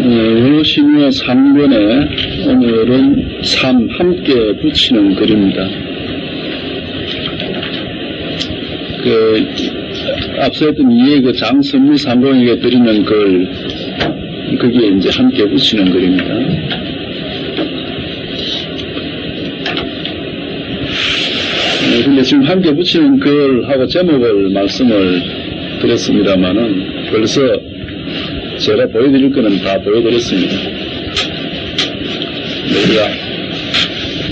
원어신유어 3권에 오늘은 3 함께 붙이는 글입니다. 앞서 했던 이해 장선미 상봉에게 드리는 글, 거기에 이제 함께 붙이는 글입니다. 근데 지금 함께 붙이는 글하고 제목을 말씀을 드렸습니다만은 벌써 제가 보여드릴 거는 다 보여드렸습니다. 우리가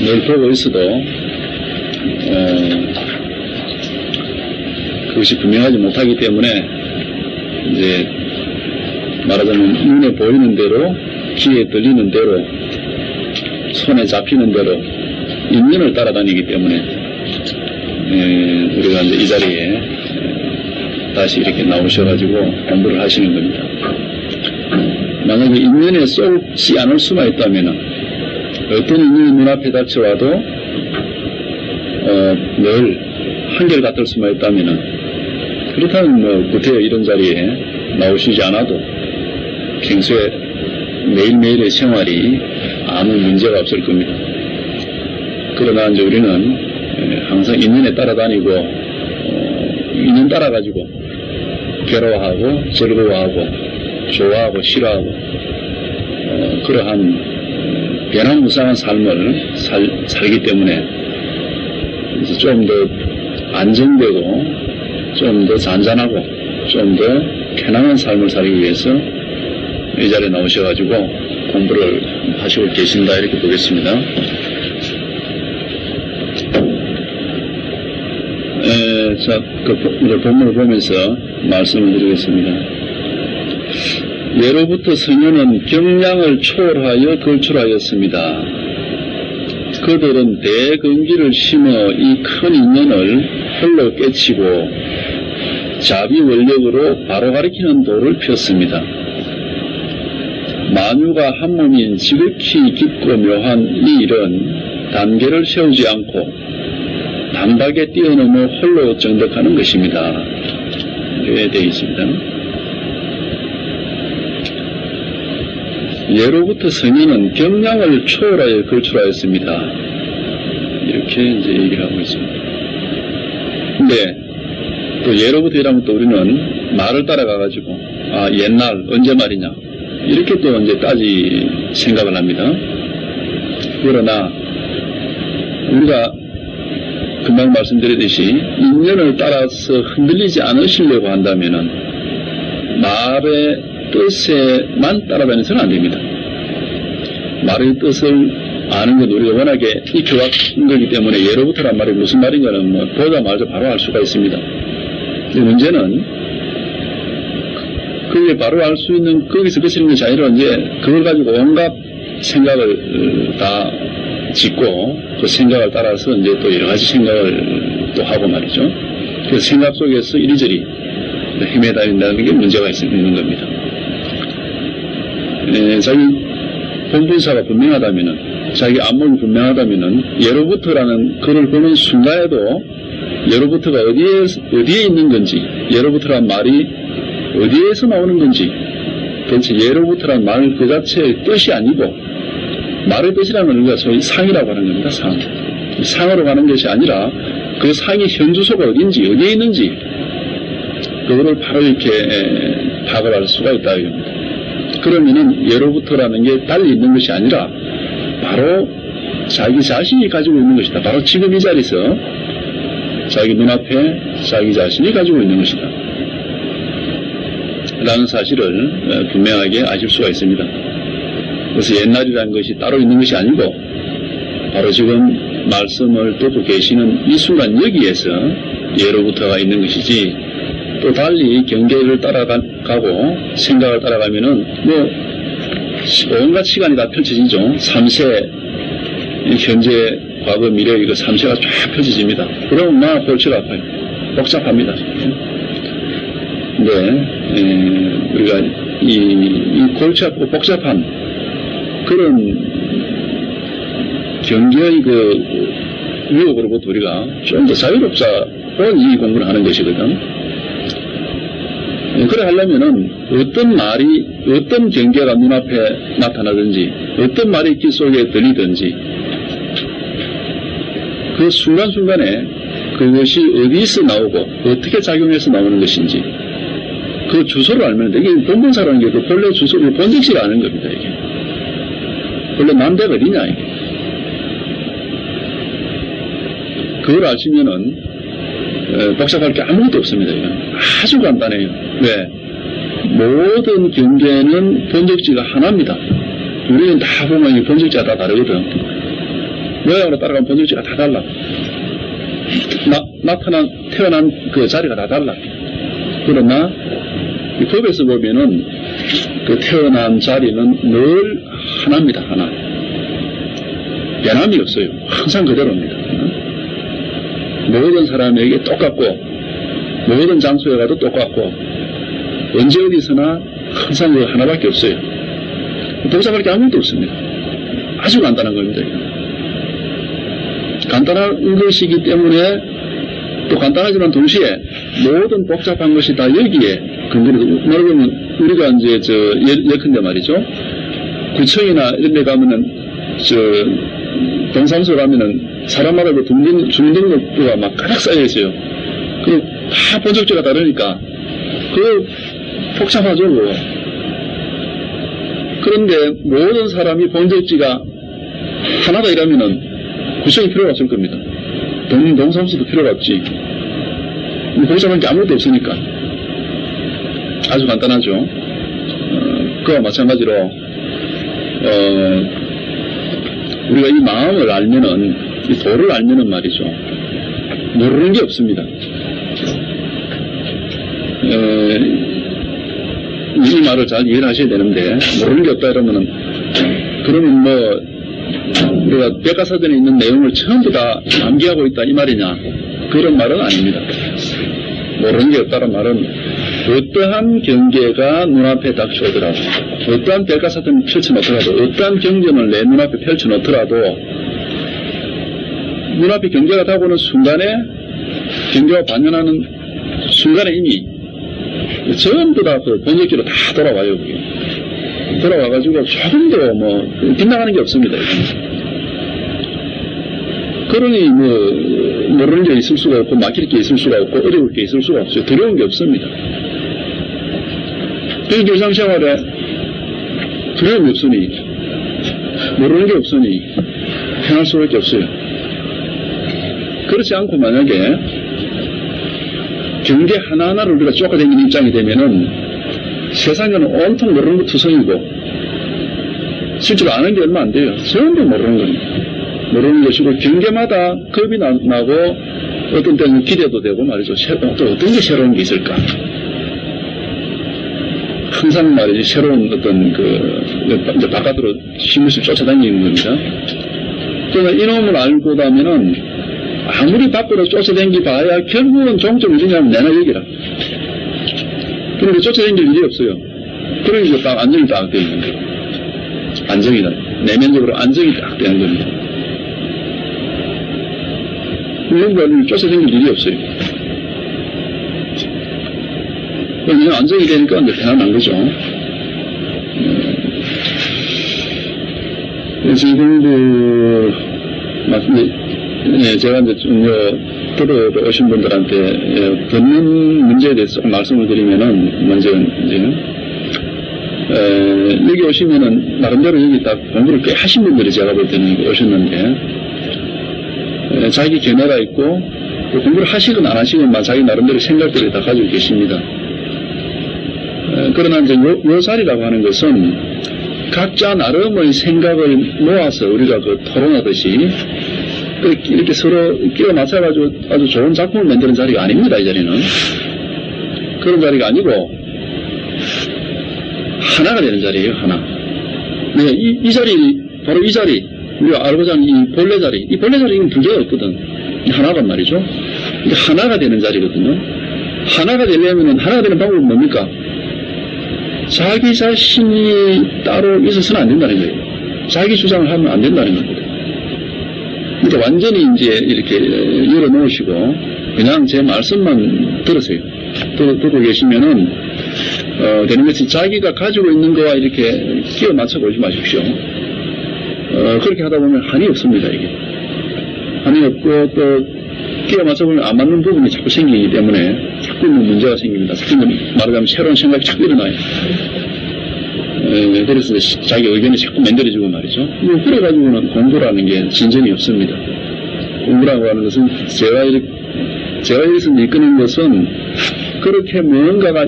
늘 보고 있어도 그것이 분명하지 못하기 때문에 이제 말하자면 눈에 보이는 대로, 귀에 들리는 대로, 손에 잡히는 대로 인연을 따라다니기 때문에 우리가 이제 이 자리에 다시 이렇게 나오셔가지고 공부를 하시는 겁니다. 만약에 인연에 쏘지 않을 수만 있다면은 어떤 인연이 눈앞에 닥쳐와도 늘 한결같을 수만 있다면은 그렇다면 뭐 구태여 이런 자리에 나오시지 않아도 평소에 매일매일의 생활이 아무 문제가 없을 겁니다. 그러나 이제 우리는 항상 인연에 따라다니고 인연 따라가지고 괴로워하고 즐거워하고 좋아하고 싫어하고 그러한 변화무쌍한 삶을 살기 때문에 이제 좀 더 안정되고 좀 더 잔잔하고 좀 더 편안한 삶을 살기 위해서 이 자리에 나오셔가지고 공부를 하시고 계신다 이렇게 보겠습니다. 자, 이제 본문을 보면서 말씀을 드리겠습니다. 예로부터 선녀는 경량을 초월하여 걸출하였습니다. 그들은 대근기를 심어 이 큰 인연을 홀로 깨치고 자비 원력으로 바로 가리키는 도를 폈습니다. 만유가 한 몸인 지극히 깊고 묘한 이 일은 단계를 세우지 않고 단박에 뛰어넘어 홀로 정덕하는 것입니다. 이렇게 되어 있습니다. 예로부터 선인은 경량을 초월하여 걸출하였습니다. 이렇게 이제 얘기를 하고 있습니다. 근데 또 예로부터 이라면 또 우리는 말을 따라가가지고 옛날 언제 말이냐 이렇게 또 이제 생각을 합니다. 그러나 우리가 금방 말씀드렸듯이 인연을 따라서 흔들리지 않으시려고 한다면은 말의 뜻에만 따라다니서는 안 됩니다. 말의 뜻을 아는 건 우리가 워낙에 익혀왔던 거기 때문에 예로부터란 말이 무슨 말인가는 뭐 보자마자 바로 알 수가 있습니다. 근데 문제는 그게 바로 알 수 있는 거기서 그치는 것이 아니라 이제 그걸 가지고 온갖 생각을 다 짓고 그 생각을 따라서 이제 또 여러 가지 생각을 또 하고 말이죠. 그래서 생각 속에서 이리저리 헤매다닌다는 게 문제가 있는 겁니다. 자기 본분사가 분명하다면은, 자기 안목이 분명하다면은, 예로부터라는 글을 보는 순간에도 예로부터가 어디에 있는 건지, 예로부터란 말이 어디에서 나오는 건지, 도대체 예로부터란 말 그 자체의 뜻이 아니고, 말의 뜻이라는 건 우리가 소위 상이라고 하는 겁니다, 상. 상으로 가는 것이 아니라, 그 상의 현주소가 어딘지, 어디에 있는지, 그거를 바로 이렇게 파악을 할 수가 있다, 이겁니다. 그러면은 예로부터라는 게 달리 있는 것이 아니라 바로 자기 자신이 가지고 있는 것이다. 바로 지금 이 자리에서 자기 눈앞에 자기 자신이 가지고 있는 것이다. 라는 사실을 분명하게 아실 수가 있습니다. 그래서 옛날이라는 것이 따로 있는 것이 아니고 바로 지금 말씀을 듣고 계시는 이 순간 여기에서 예로부터가 있는 것이지 또 달리 경계를 따라가고 생각을 따라가면은 뭐 온갖 시간이 다 펼쳐지죠. 3세 현재 과거 미래 이거 3세가 쫙 펼쳐집니다. 그러면 막 골치가 아파요. 복잡합니다. 근데 우리가 이 골치 아프고 복잡한 그런 경계의 그 유혹으로부터 우리가 좀 더 자유롭자 이 공부를 하는 것이거든. 그래 하려면은 어떤 말이, 어떤 경계가 눈앞에 나타나든지, 어떤 말이 귀 속에 들리든지, 그 순간순간에 그것이 어디서 나오고, 어떻게 작용해서 나오는 것인지, 그 주소를 알면 돼. 이게 본문사라는 게 그 본래 주소를 본적지가 아는 겁니다, 이게. 본래 남대가 어디냐, 이게. 그걸 아시면은, 복잡할 게 아무것도 없습니다. 이건. 아주 간단해요. 왜? 모든 경계는 본적지가 하나입니다. 우리는 다 보면 이 본적지가 다 다르거든. 모양으로 따라가면 본적지가 다 달라. 태어난 그 자리가 다 달라. 그러나, 이 법에서 보면은 그 태어난 자리는 늘 하나입니다. 하나. 변함이 없어요. 항상 그대로입니다. 모든 사람에게 똑같고, 모든 장소에 가도 똑같고, 언제 어디서나 항상 그 하나밖에 없어요. 복잡할 게 아무것도 없습니다. 아주 간단한 겁니다. 간단한 것이기 때문에 또 간단하지만 동시에 모든 복잡한 것이 다 여기에 근거로, 말하면 우리가 이제 예컨대 말이죠. 구청이나 이런 데 가면은 동사무소 가면은 사람마다 그 주민등록부가 막 가득 쌓여 있어요. 그 다 본적지가 다르니까 그 복잡하죠. 그거. 그런데 모든 사람이 본적지가 하나다 이러면은 구청이 필요가 없을 겁니다. 동사무소도 필요가 없지. 복잡한 게 아무것도 없으니까. 아주 간단하죠. 그와 마찬가지로 우리가 이 마음을 알면은, 이 도를 알면은 말이죠. 모르는 게 없습니다. 이 말을 잘 이해를 하셔야 되는데, 모르는 게 없다 이러면은, 그러면 뭐, 우리가 백과사전에 있는 내용을 전부 다 암기하고 있다 이 말이냐? 그런 말은 아닙니다. 모르는 게 없다는 말은 어떠한 경계가 눈앞에 닥쳐오더라도, 어떠한 백과사전을 펼쳐놓더라도, 어떠한 경전을 내 눈앞에 펼쳐놓더라도, 눈앞에 경계가 다가오는 순간에, 경계가 반연하는 순간에 이미 전부 다 그 본적기로 다 돌아와요, 그게. 돌아와가지고 조금도 뭐, 빗나가는 게 없습니다. 그러니 모르는 게 있을 수가 없고, 막힐 게 있을 수가 없고, 어려울 게 있을 수가 없어요. 두려운 게 없습니다. 이 일상생활에 두려움이 없으니, 모르는 게 없으니, 편할 수밖에 없어요. 그렇지 않고 만약에, 경계 하나하나를 우리가 쫓아다니는 입장이 되면은, 세상에는 온통 모르는 거 투성이고, 실제로 아는 게 얼마 안 돼요. 전부 모르는 겁니다. 모르는 것이고, 경계마다 겁이 나고, 어떤 때는 기대도 되고 말이죠. 또 어떤 게 새로운 게 있을까? 항상 말이지, 새로운 어떤 이제 바깥으로 신문을 쫓아다니는 겁니다. 그러나 이놈을 알고 나면은, 아무리 밖으로 쫓아다니 봐야 결국은 종점 어디냐면 내나 여기라. 그런데 쫓아다닐 일이 없어요. 그러니까 딱 안정이 딱 되는 거예요. 안정이다. 내면적으로 안정이 딱 되는 겁니다. 뭔가를 쫓아다닐 일이 없어요. 그냥 안정이 되니까 이제 편안한 거죠. 지금도 제가 이제 들어오신 분들한테 듣는 문제에 대해서 조금 말씀을 드리면은, 먼저 이제 여기 오시면은 나름대로 여기 딱 공부를 꽤 하신 분들이 제가 볼 때는 오셨는데, 자기 견해가 있고 또 공부를 하시건 안 하시건 자기 나름대로 생각들을 다 가지고 계십니다. 그러나 이제 요 자리라고 하는 것은 각자 나름의 생각을 모아서 우리가 토론하듯이 이렇게 서로 끼워 맞춰가지고 아주 좋은 작품을 만드는 자리가 아닙니다. 이 자리는 그런 자리가 아니고 하나가 되는 자리예요. 하나. 네, 이 자리, 바로 이 자리, 우리가 알고자 하는 이 본래 자리, 이 본래 자리는 두 개가 없거든. 하나란 말이죠. 하나가 되는 자리거든요. 하나가 되려면 하나가 되는 방법은 뭡니까? 자기 자신이 따로 있어서는 안 된다는 거예요. 자기 주장을 하면 안 된다는 겁니다. 그러니까 완전히 이제 이렇게 열어놓으시고 그냥 제 말씀만 들으세요. 듣고 계시면은, 되는 것이 자기가 가지고 있는 거와 이렇게 끼워 맞춰 보지 마십시오. 그렇게 하다 보면 한이 없습니다, 이게. 한이 없고, 또, 끼워 맞춰 보면 안 맞는 부분이 자꾸 생기기 때문에 자꾸 문제가 생깁니다. 자꾸 말하자면 새로운 생각이 자꾸 일어나요. 그래서 자기 의견이 자꾸 만들어지고 말이죠. 그래가지고는 공부라는 게 진전이 없습니다. 공부라고 하는 것은 제가 여기서 이끄는 것은 그렇게 뭔가가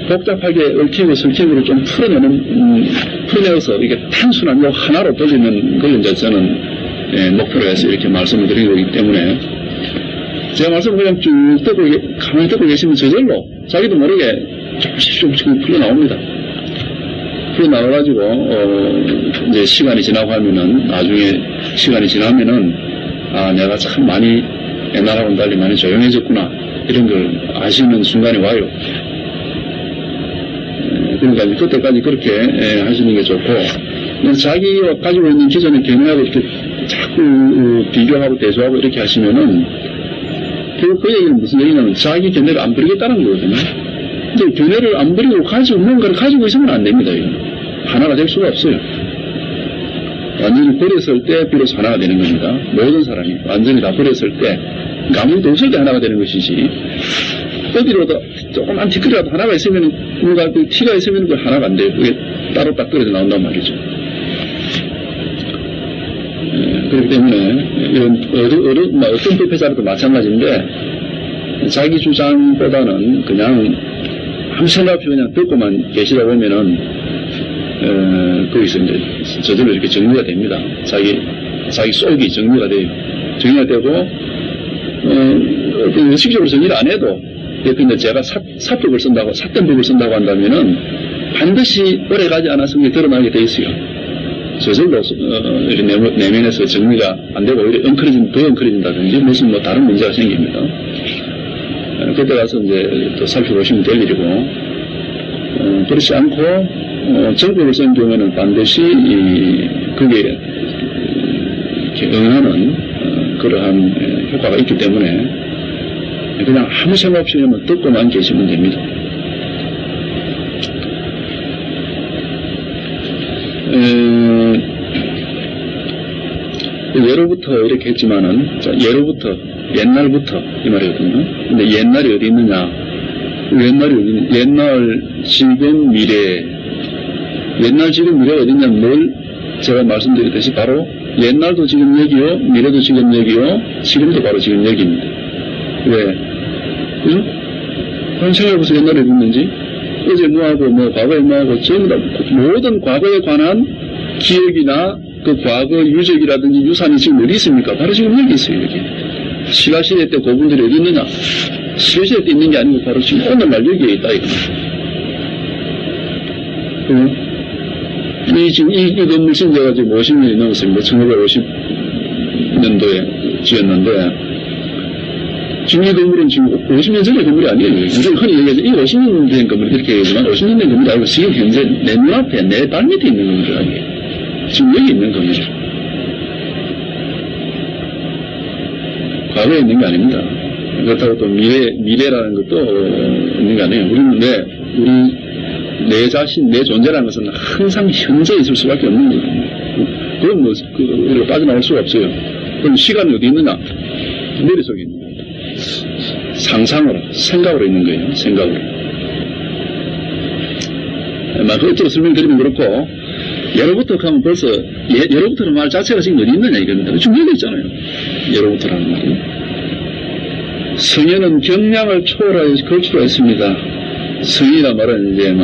복잡하게 얽히고 설키고 좀 풀어내서 이게 단순한 거 하나로 돌리는 걸 이제 저는 목표로 해서 이렇게 말씀을 드리고 있기 때문에 제 말씀을 그냥 쭉 가만히 듣고 계시면 저절로 자기도 모르게 조금씩 풀려나옵니다. 풀려나와가지고, 이제 시간이 지나고 하면은, 나중에 시간이 지나면은, 아, 내가 참 많이 옛날하고는 달리 많이 조용해졌구나. 이런 걸 아시는 순간이 와요. 그러니까 그때까지 그렇게 하시는 게 좋고, 자기가 가지고 있는 기존의 견해하고 이렇게 자꾸 비교하고 대조하고 이렇게 하시면은, 결국 그 얘기는 무슨 얘기냐면 자기 견해를 안 버리겠다는 거거든요. 근데 견해를 안 버리고 뭔가를 가지고 있으면 안 됩니다, 이거. 하나가 될 수가 없어요. 완전히 버렸을 때 비로소 하나가 되는 겁니다. 모든 사람이 완전히 다 버렸을 때, 아무것도 없을 때 하나가 되는 것이지, 어디로도 조금만 티끌이라도 하나가 있으면, 뭔가 그 티가 있으면 그 하나가 안 돼요. 그게 따로 딱 떨어져 나온단 말이죠. 그렇기 때문에, 이런, 어떤 법회자라도 마찬가지인데, 자기 주장보다는 그냥, 아무 생각 없이 그냥 듣고만 계시다 보면은, 거기서 이제 저절로 이렇게 정리가 됩니다. 자기 속이 정리가 돼요. 정리가 되고, 의식적으로 정리를 안 해도, 근데 제가 사법을 쓴다고, 사견법을 쓴다고 한다면은, 반드시 오래 가지 않아서 그게 드러나게 돼 있어요. 저절로, 내면에서 정리가 안 되고, 오히려 더 엉클어진다든지, 무슨 다른 문제가 생깁니다. 그때 가서 이제 또 살펴보시면 될 일이고, 그렇지 않고, 정법을 쓴 경우에는 반드시, 그게, 이렇게 응하는, 그러한 효과가 있기 때문에, 그냥 아무 생각 없이 그냥 듣고만 계시면 됩니다. 예로부터 이렇게 했지만은, 옛날부터, 이 말이거든요. 근데 옛날이 어디 있느냐? 옛날, 지금, 미래. 옛날, 지금, 미래가 어디 있냐면 늘 제가 말씀드렸듯이 바로 옛날도 지금 여기요, 미래도 지금 여기요, 지금도 바로 지금 여기입니다. 왜? 그죠? 한번 생각해보세요. 옛날에 어디 있는지. 어제 뭐하고, 과거에 뭐하고, 전부 다 모든 과거에 관한 기억이나 그 과거 유적이라든지 유산이 지금 어디 있습니까? 바로 지금 여기 있어요, 여기. 신라시대 때 고분들이 어디 있느냐? 신라시대 때 있는 게 아니고 바로 지금 오늘날 여기에 있다, 이거. 지금 이 건물 신제가 지금 50년이 넘었습니다. 1950년도에 지었는데, 지금 이 건물은 지금 50년 전의 건물이 아니에요. 우리가 흔히 얘기하죠. 이 50년 된 건물 이렇게 얘기하지만 50년 된 건물이 아니고 지금 현재 내 눈앞에, 내 발 밑에 있는 건물이 아니에요. 지금 여기 있는 겁니다. 과거에 있는 게 아닙니다. 그렇다고 또 미래라는 것도 있는 게 아니에요. 우리는 내 자신, 내 존재라는 것은 항상 현재 있을 수밖에 없는 거거든요. 그건 우리가 빠져나올 수가 없어요. 그럼 시간이 어디 있느냐? 머릿속에 있는 거예요. 상상으로, 생각으로 있는 거예요. 생각으로. 어쩌고 설명드리면 그렇고, 예로부터 하면 벌써, 예로부터는 말 자체가 지금 어디 있느냐 이겁니다. 지금 여기 있잖아요. 예로부터라는 말이. 성현은 경량을 초월하여 걸출했습니다. 성인이란 말은 이제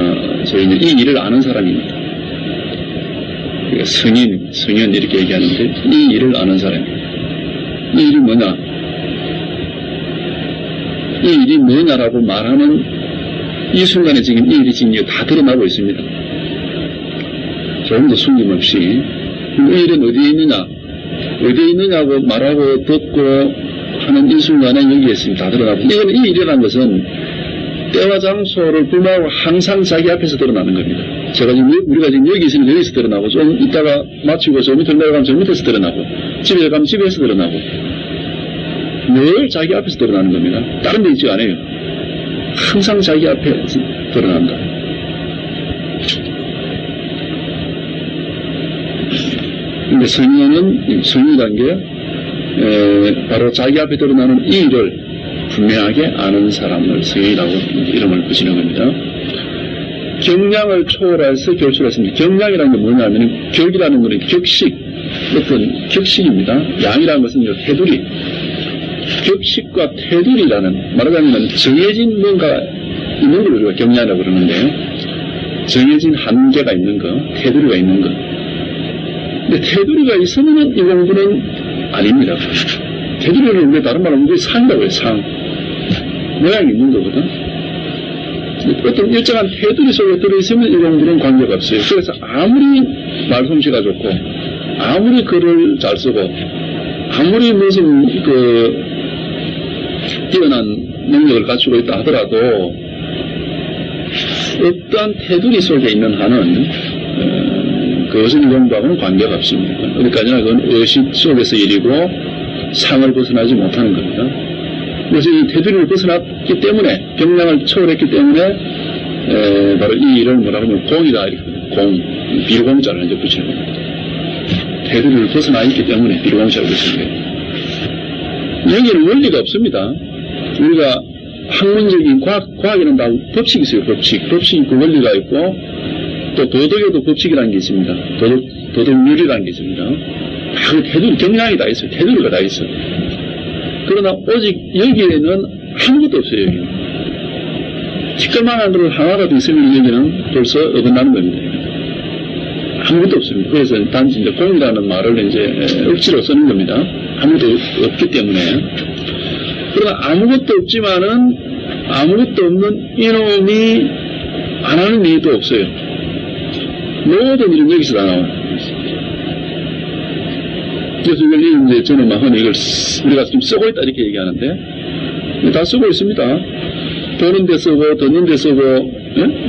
저희는 이 일을 아는 사람입니다. 그러니까 성현 이렇게 얘기하는데, 이 일을 아는 사람입니다. 이 일이 뭐냐? 이 일이 뭐냐라고 말하는 이 순간에 지금 이 일이 지금 다 드러나고 있습니다. 조금 더 숨김없이. 이 일은 어디에 있느냐? 어디에 있느냐고 말하고 듣고 하는 이 순간에 여기에 있습니다. 다 드러나고. 이 일이라는 것은 때와 장소를 불문하고 항상 자기 앞에서 드러나는 겁니다. 우리가 지금 여기 있으면 여기서 드러나고, 좀 이따가 마치고 저 밑으로 내려가면 저 밑에서 드러나고, 집에 가면 집에서 드러나고, 늘 자기 앞에서 드러나는 겁니다. 다른 데 있지 않아요. 항상 자기 앞에 드러난다. 근데 성인이란 게 바로 자기 앞에 드러나는 이 일을 분명하게 아는 사람을 성인이라고 이름을 붙이는 겁니다. 경량을 초월해서 결실했습니다. 경량이라는 게 뭐냐면 격이라는 것은 격식, 어떤 격식입니다. 양이라는 것은 테두리, 격식과 테두리라는, 말하자면 정해진 뭔가 있는 걸 우리가 경량이라고 그러는데요. 정해진 한계가 있는 거, 테두리가 있는 거. 근데 테두리가 있으면 이 공부는 아닙니다. 테두리는 우리 다른 말로 우리 상이라고 해요. 상. 모양이 있는 거거든. 어떤 일정한 테두리 속에 들어있으면 이 공부는 관계가 없어요. 그래서 아무리 말솜씨가 좋고, 아무리 글을 잘 쓰고, 아무리 무슨 뛰어난 능력을 갖추고 있다 하더라도, 어떠한 테두리 속에 있는 한은, 그것은 공부하고는 관계가 없습니다. 어디까지나 그건 의식 속에서 일이고, 상을 벗어나지 못하는 겁니다. 그래서 이 테두리를 벗어났기 때문에, 경량을 초월했기 때문에, 바로 이 일을 뭐라고 하면 공이다, 이렇게. 공, 비공자를 이제 붙이는 겁니다. 테두리를 벗어나 있기 때문에 비공자를 붙이는 거예요. 여기는 원리가 없습니다. 우리가 학문적인 과학에는 다 법칙이 있어요, 법칙. 법칙이 있고 원리가 있고, 또 도덕에도 법칙이라는 게 있습니다. 도덕률이라는 게 있습니다. 다 그 테두리, 경량이 다 있어요. 테두리가 다 있어요. 그러나 오직 여기에는 아무것도 없어요, 여기는. 티끌만한 걸 하나라도 있으면 여기는 벌써 어긋나는 겁니다. 아무것도 없습니다. 그래서 단지 이제 공이라는 말을 이제 억지로 쓰는 겁니다. 아무것도 없기 때문에. 그러나 아무것도 없지만은 아무것도 없는 이놈이 안 하는 일도 없어요. 모든 일은 여기서 다 나와요. 그래서 이걸 이제 저는 막 이걸 우리가 지금 쓰고 있다 이렇게 얘기하는데 다 쓰고 있습니다. 보는 데 쓰고 듣는 데 쓰고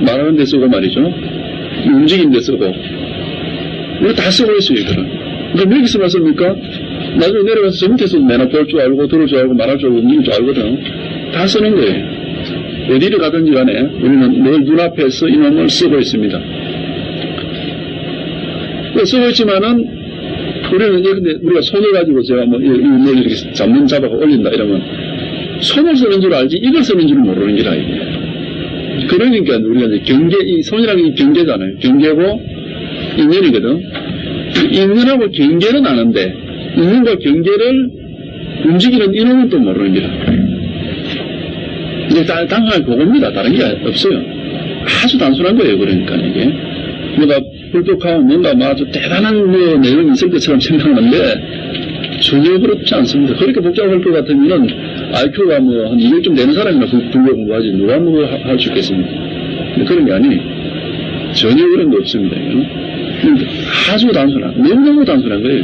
말하는 데 쓰고 말이죠. 움직이는 데 쓰고 우리 다 쓰고 있어요 이거는. 그럼 여기서만 씁니까? 나중에 내려가서 저 밑에서 내나 볼 줄 알고 들을 줄 알고 말할 줄 알고 움직일 줄 알거든. 다 쓰는 거예요. 어디를 가든지 간에 우리는 늘 눈앞에서 이놈을 쓰고 있습니다. 쓰고 있지만은 우리는 근데 우리가 손을 가지고 제가 뭐 이렇게 잡아가 올린다 이러면 손을 쓰는 줄 알지 이걸 쓰는 줄은 모르는 게라 이게. 그러니까 우리가 이제 경계, 이 손이라는 게 경계잖아요. 경계고 인연이거든. 인연하고 경계는 아는데 인연과 경계를 움직이는 이놈은 또 모르는 게라. 이제 당연히 그겁니다. 다른 게 없어요. 아주 단순한 거예요. 그러니까 이게. 뭔가 불독하면 뭔가 아주 대단한 뭐 내용이 있을 것처럼 생각하는데 전혀 그렇지 않습니다. 그렇게 복잡할 것 같으면은 IQ가 뭐 한 200점 되는 사람이나 불교 공부하지 누가 뭐 할 수 있겠습니까? 근데 그런 게 아니 전혀 그런 거 없습니다. 아주 단순한 너무너무 단순한 거예요.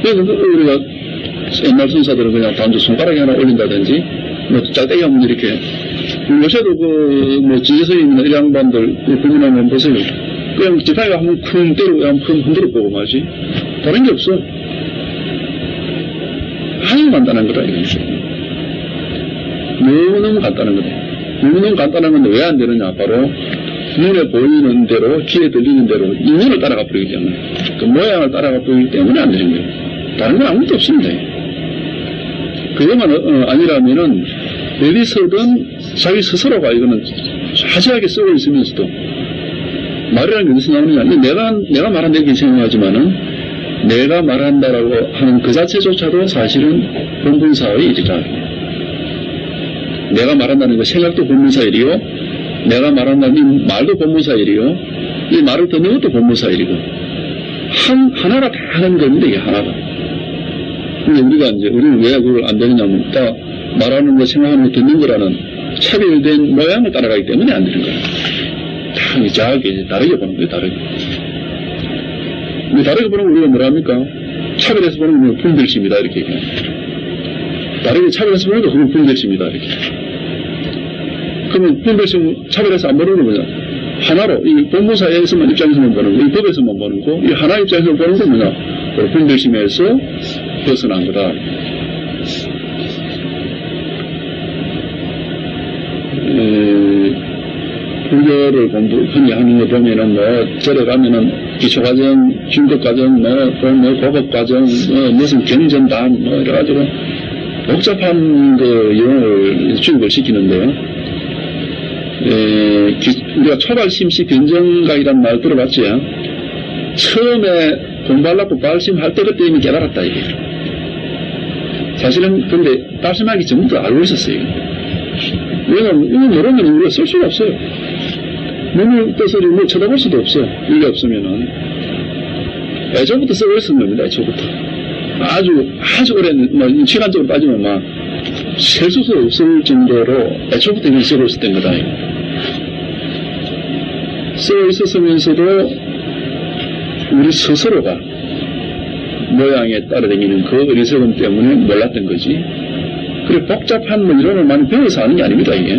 그래서 우리가 옛날 선사들은 그냥 단지 손가락에 하나 올린다든지 뭐 짤때기 하면 이렇게 요새도 뭐 지혜스님이나 이 양반들 고민하면 보세요. 그냥 지팡이 한번 쿵 때리고 한번 흔들어 보고 말지. 다른 게 없어. 아주 간단한 거다, 이거. 너무너무 간단한 거다. 너무너무 간단한 건데 왜 안 되느냐. 바로 눈에 보이는 대로, 귀에 들리는 대로 인연을 따라가 버리기 때문에. 그 모양을 따라가 버리기 때문에 안 되는 거예요. 다른 건 아무것도 없습니다. 그것만 아니라면은 어디서든 자기 스스로가 이거는 자세하게 쓰고 있으면서도 말이라는 게 어디서 나오느냐. 내가 말한다고 생각하지만은 내가 말한다라고 하는 그 자체조차도 사실은 본분사의 일이라. 내가 말한다는 거 생각도 본분사 일이요. 내가 말한다는 이 말도 본분사 일이요. 이 말을 듣는 것도 본분사 일이고. 하나가 다 하는 겁니다. 이게 하나가. 근데 우리는 왜 그걸 안 되느냐면 딱 말하는 거 생각하는 거 듣는 거라는 차별된 모양을 따라가기 때문에 안 되는 거예요. 다 이상하게 다르게 보는 거예요, 다르게. 다르게 보는 거 우리가 뭐라 합니까? 차별해서 보는 건 분별심이다, 이렇게 얘기합니다. 다르게 차별해서 보는 거 그건 분별심이다, 이렇게. 그러면 분별심, 차별해서 안 보는 건 뭐냐? 하나로, 이 본문사에서만 입장에서만 보는 거, 이 법에서만 보는 거, 이 하나 입장에서 보는 건 뭐냐? 분별심에서 벗어난 거다. 불교를 흔히 하는 거 보면은 절에 가면은 기초과정, 중급과정, 고급과정, 무슨 경전단, 이래가지고 복잡한 영을 주입을 시키는데요. 우리가 초발심시 변정각이란 말 들어봤죠? 처음에 공부하려고 발심할 때 그때 이미 깨달았다, 이게. 사실은, 근데, 발심하기 전부터 알고 있었어요. 왜냐면, 이거 모르면 우리가 쓸 수가 없어요. 눈을 떠서 쳐다볼 수도 없어. 이게 없으면은. 애초부터 쓰고 있었던 겁니다, 애초부터. 아주 오랜, 시간적으로 따지면 셀 수 없을 정도로 애초부터 이걸 쓰고 있었던 거다. 쓰고 있었으면서도 우리 스스로가 모양에 따라다니는 그 어리석음 때문에 몰랐던 거지. 그래, 복잡한 이론을 많이 배워서 하는 게 아닙니다, 이게.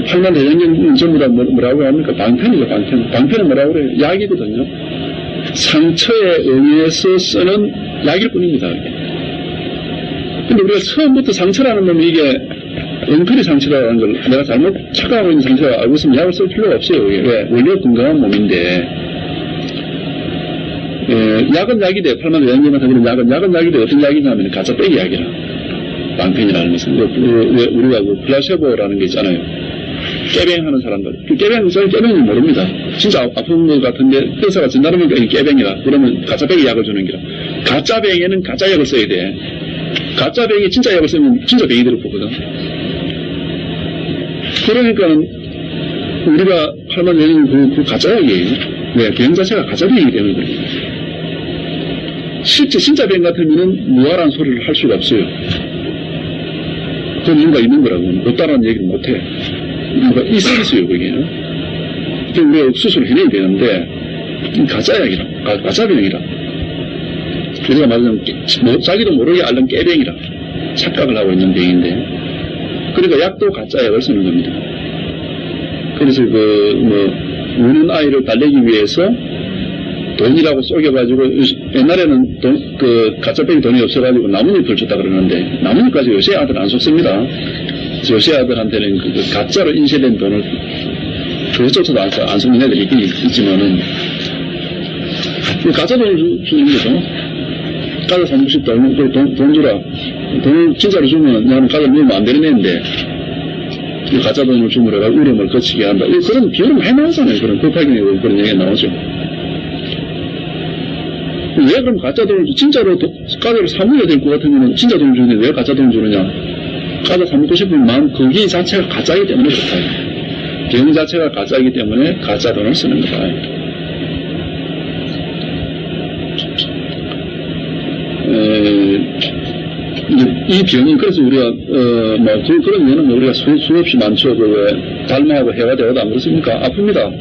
팔만 대장경 전부 다 뭐라고 합니까? 방편이죠, 방편. 방편은 뭐라고 그래요? 약이거든요. 상처에 의해서 쓰는 약일 뿐입니다, 이게. 근데 우리가 처음부터 상처라는 놈이 이게 엉터리 상처라는 걸 내가 잘못 착각하고 있는 상처라 알고 있으면 약을 쓸 필요가 없어요. 이게 왜? 원래 건강한 몸인데. 약은 약이돼. 팔만 대장경 같은 그런 약은 약이돼. 어떤 약이냐면 가짜 빼기 약이라. 방편이라는 것은. 우리가 플라세보라는 게 있잖아요. 깨뱅하는 사람들. 깨뱅이 모릅니다. 진짜 아픈 것 같은데 의사가 진단하면 이게 깨뱅이라. 그러면 가짜 빼기 약을 주는 기라. 가짜 병에는 가짜 약을 써야 돼. 가짜 병에 진짜 약을 쓰면 진짜 병이 들어보거든. 그러니까는 우리가 팔만 대장경 그 가짜 약이에요. 왜? 병 자체가 가짜 병이기 때문에. 실제 진짜 병 같으면은 무아란 소리를 할 수가 없어요. 그건 뭔가 있는 거라고. 없다라는 얘기를 못해. 뭔가 있어요, 그게. 우리가 수술을 해내야 되는데, 가짜 약이라. 가짜 병이라. 우리가 말하자면, 자기도 모르게 앓는 깨병이라. 착각을 하고 있는 병인데. 그러니까 약도 가짜 약을 쓰는 겁니다. 그래서 우는 아이를 달래기 위해서 돈이라고 쏘겨가지고, 옛날에는 가짜병이 돈이 없어가지고 나뭇잎을 줬다 그러는데, 나뭇잎까지 요새 아들 안 쏟습니다. 요새 아들한테는 가짜로 인쇄된 돈을 그것조차도 안 쓰는 애들이 있긴 있지만은, 가짜 돈을 주는 거죠. 가짜 사고 싶다. 돈 주라. 돈을 진짜로 주면 나는 가짜 넣으면 안 되는 애인데, 가짜 돈을 주므로 울음을 거치게 한다. 그런 비유를 많이 나오잖아요. 그런 급하게 그런 얘기가 나오죠. 왜 그럼 가짜 돈을 진짜로 가짜를 사먹어야 될 것 같으면 진짜 돈을 주는데 왜 가짜 돈을 주느냐? 가짜 사먹고 싶은 마음, 거기 자체가 가짜이기 때문에 그렇다. 병 자체가 가짜이기 때문에 가짜 돈을 쓰는 거다. 이 병이, 그래서 우리가, 그런 면은 우리가 수없이 많죠. 달마하고 해가 되어도 안 그렇습니까? 아픕니다.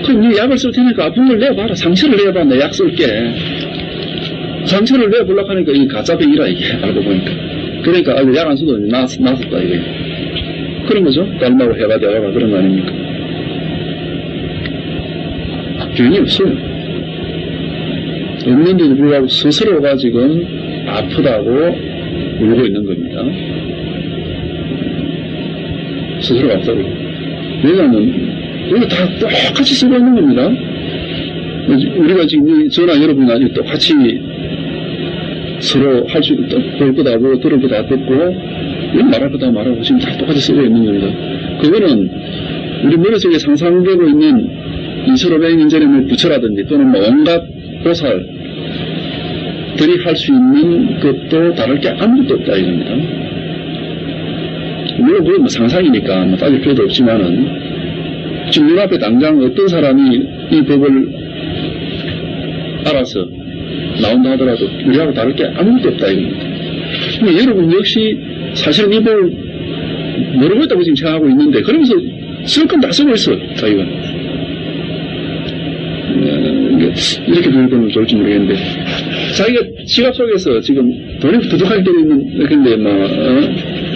그럼 네 약을 쓸 테니까 아픈 걸 내봐라. 상처를 내봐. 내 약 쓸게. 상처를 내보려고 하니까 이 가짜 병이라, 이게. 알고 보니까. 그러니까, 약 안 써도 나았었다, 이게. 그런 거죠. 달마하고 해가 되어라. 그런 거 아닙니까? 병이 없어요. 없는데도 불구하고 스스로가 지금 아프다고 울고 있는 겁니다. 스스로가 아프다고. 왜냐하면, 이거 다 똑같이 쓰고 있는 겁니다. 우리가 지금 저나 여러분이 똑같이 서로 할 수, 볼 거다 보고, 들을 거다 듣고, 말할 거다 말하고, 지금 다 똑같이 쓰고 있는 겁니다. 그거는 우리 머릿속에 상상되고 있는 2500년 전에 부처라든지 또는 온갖 보살들이 할 수 있는 것도 다를 게 아무것도 없다 이겁니다. 물론 그건 상상이니까 따질 필요도 없지만은, 지금 눈앞에 당장 어떤 사람이 이 법을 알아서 나온다 하더라도 우리하고 다를 게 아무것도 없다 이겁니다. 근데 여러분 역시 사실은 이 법을 모르고 있다고 지금 생각하고 있는데, 그러면서 쓸 건 다 쓰고 있어, 자기가. 이렇게 들으면 좋을지 모르겠는데, 자기가 지갑 속에서 지금 돈이 두둑하게 들어있는, 근데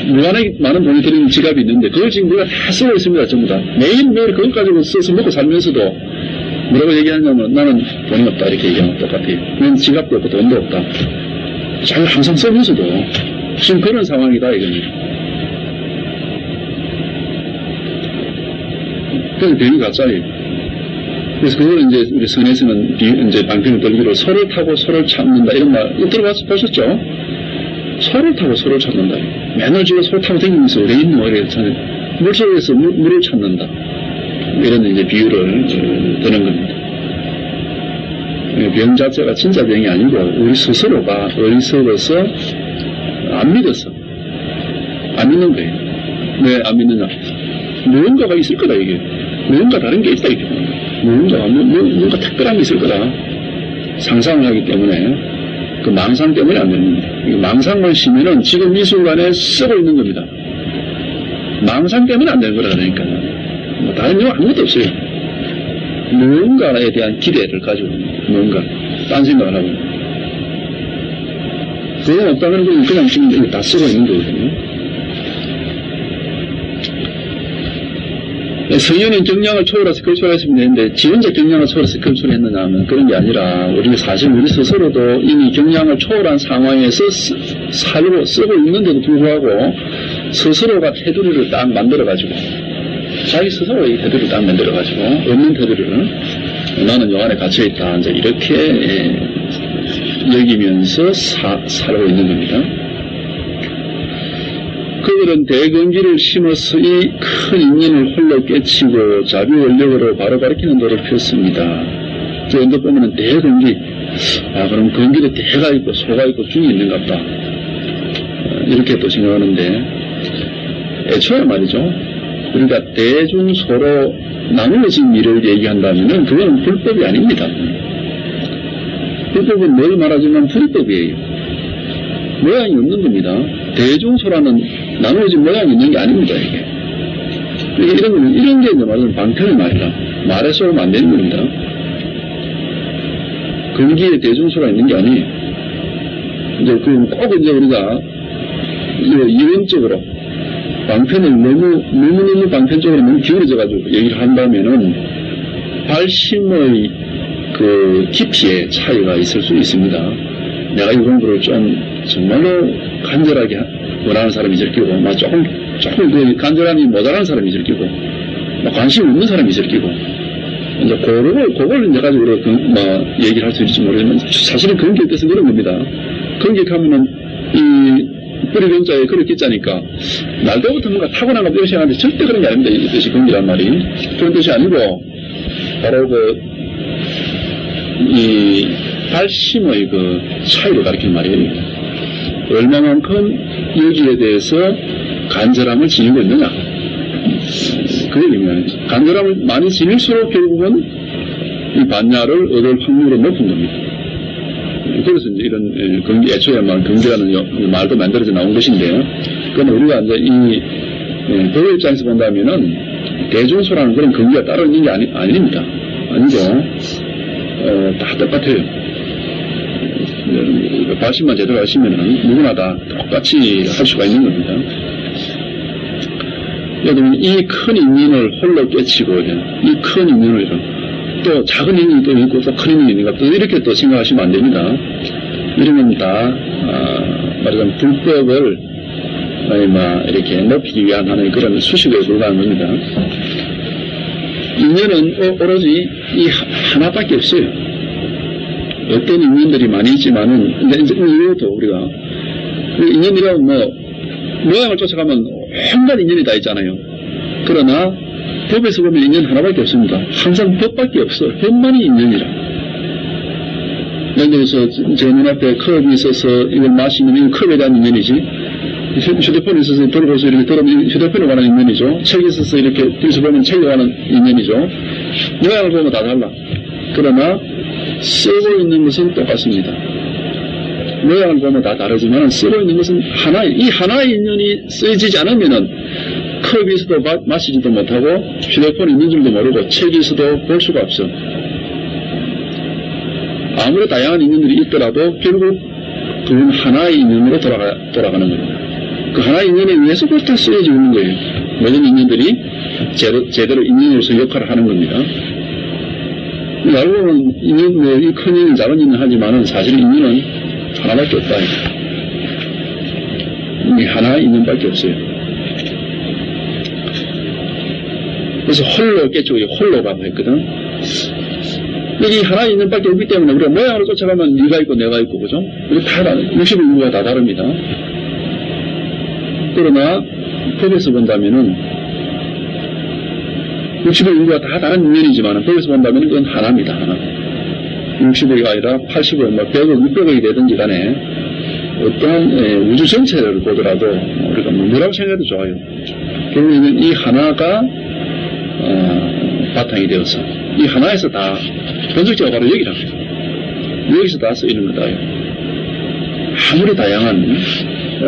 무한하게 많은 돈이 들어있는 지갑이 있는데, 그걸 지금 우리가 다 쓰고 있습니다, 전부 다. 매일매일 그걸 가지고 써서 먹고 살면서도, 뭐라고 얘기하냐면, 나는 돈이 없다, 이렇게 얘기하면 똑같아요. 난 지갑도 없고 돈도 없다. 자기가 항상 쓰면서도, 지금 그런 상황이다, 이겁니다. 그래서 병이 가짜예요. 그래서 그걸 이제 우리 선에서는 이제 방편을 들기로 소를 타고 소를 찾는다 이런 말 들어보셨죠? 소를 타고 소를 찾는다. 맨날 지금 소 타고 다니면서 어디 있노 이랬잖아요. 물속에서 물을 찾는다. 이런 이제 비유를 드는 겁니다. 병 자체가 진짜 병이 아니고 우리 스스로가 어리석어서 안 믿어서 안 믿는 거예요. 왜 안 믿느냐? 무언가가 있을 거다 이게. 무언가 다른 게 있다 이게. 뭔가 특별한 게 있을 거다. 상상을 하기 때문에 그 망상 때문에 안 되는 겁니다. 망상만 심으면 지금 이 순간에 쓰고 있는 겁니다. 망상 때문에 안 되는 거라니까. 뭐 다른 용 아무것도 없어요. 무언가에 대한 기대를 가지고 뭔가 딴 생각을 하고 그건 없다는 건 그냥 지금 다 쓰고 있는 거거든요. 성현은 경량을 초월해서 그걸 초월했으면 되는데 지 혼자 경량을 초월해서 그걸 초월했느냐 하면 그런 게 아니라 사실 우리 스스로도 이미 경량을 초월한 상황에서 살고 쓰고 있는데도 불구하고 스스로가 테두리를 딱 만들어가지고 자기 스스로 이 테두리를 딱 만들어가지고 없는 테두리를 나는 요 안에 갇혀있다 이제 이렇게 여기면서 살고 있는 겁니다. 그들은 대건기를 심어서 이 큰 인연을 홀로 깨치고 자비원력으로 바로 가리키는 도를 폈습니다. 저 언덕 보면은 대건기, 그럼 건기도 대가 있고 소가 있고 중이 있는가 보다. 이렇게 또 생각하는데, 애초에 말이죠. 그러니까 대중소로 나누어진 일을 얘기한다면은 그건 불법이 아닙니다. 불법은 늘 말하지만 불법이에요. 모양이 없는 겁니다. 대중소라는 나누어진 모양이 있는 게 아닙니다, 이게. 이런 게 이제 말하자면 방편의 말이라. 말에 쏘면 안 되는 겁니다. 건기에 대중소가 있는 게 아니에요. 이제 꼭 이제 우리가 이론적으로 방편을 너무 방편적으로 너무 기울어져가지고 얘기를 한다면은 발심의 그 깊이에 차이가 있을 수 있습니다. 내가 이 공부를 좀 정말로 간절하게 원하는 사람이 있을 끼고, 조금 그 간절함이 모자라는 사람이 있을 끼고, 관심이 없는 사람이 있을 끼고, 이제 그걸 이제 가지고 얘기를 할 수 있을지 모르지만, 사실은 건기에 뜻은 그런 겁니다. 건기하면은, 이 뿌리 변자에 그렇게 있자니까, 날 때부터 뭔가 타고난 것 뜻이 하는데 절대 그런 게 아닙니다. 이 뜻이 건기란 말이. 그런 뜻이 아니고, 바로 이 발심의 그 차이를 가리키는 말이에요. 얼마만큼 여기에 대해서 간절함을 지니고 있느냐. 그게 중요해요. 간절함을 많이 지닐수록 결국은 이 반야를 얻을 확률은 높은 겁니다. 그래서 이제 이런 건기, 애초에 건기라는 말도 만들어져 나온 것인데, 그건 우리가 이제 이 그 입장에서 본다면은 대중소라는 그런 건기가 따로 있는 게 아닙니다. 아니죠. 다 똑같아요. 발심만 제대로 하시면은 누구나 다 똑같이 할 수가 있는 겁니다. 여러분, 이 큰 인연을 홀로 깨치고, 이 큰 인연을 또 작은 인연이 또 있고 또 큰 인연이 있는가 또 이렇게 또 생각하시면 안 됩니다. 이러면 다, 말하자면 불법을 이렇게 높이기 위한 하나의 그런 수식에 불과한 겁니다. 인연은 오로지 이 하나밖에 없어요. 어떤 인연들이 많이 있지만은, 이것도 우리가, 인연이라면 모양을 쫓아가면 온갖 인연이 다 있잖아요. 그러나, 법에서 보면 인연 하나밖에 없습니다. 항상 법밖에 없어. 법만이 인연이라. 예를 들어서, 제 눈앞에 컵이 있어서 이걸 마시면 이건 컵에 대한 인연이지. 휴대폰이 있어서 들어보서 이렇게 들으면 휴대폰에 관한 인연이죠. 책이 있어서 이렇게 뒤에서 보면 책에 관한 인연이죠. 모양을 보면 다 달라. 그러나, 쓰고 있는 것은 똑같습니다. 모양을 보면 다 다르지만 쓰고 있는 것은 이 하나의 인연이 쓰여지지 않으면은 컵이 있어도 마시지도 못하고 휴대폰이 있는 줄도 모르고 책이 있어도 볼 수가 없어. 아무리 다양한 인연들이 있더라도 결국 그건 하나의 인연으로 돌아가는 겁니다. 그 하나의 인연에 의해서부터 쓰여지고 있는 거예요. 모든 인연들이 제대로 인연으로서 역할을 하는 겁니다. 알고 보면 인연, 이 큰 인연, 작은 인연 하지만은 사실 인연은 하나밖에 없다. 이 하나의 인연밖에 없어요. 그래서 홀로 깨치고 홀로 가고 했거든. 여기 하나 있는 밖에 없기 때문에 우리가 모양으로 쫓아가면 네가 있고 내가 있고, 그죠? 이거 다 60의 인구가 다 다릅니다. 그러나 법에서 본다면은 60의 인구가 다 다른 면이지만 법에서 본다면 그건 하나입니다. 하나. 60억이 아니라 80억, 100억, 600억이 되든지 간에 어떠한 우주 전체를 보더라도 우리가 뭐라고 생각해도 좋아요. 결국에는 이 하나가 바탕이 되어서 이 하나에서 다 본적지가 바로 여기랍니다. 여기서 다 쓰이는 거다. 아무리 다양한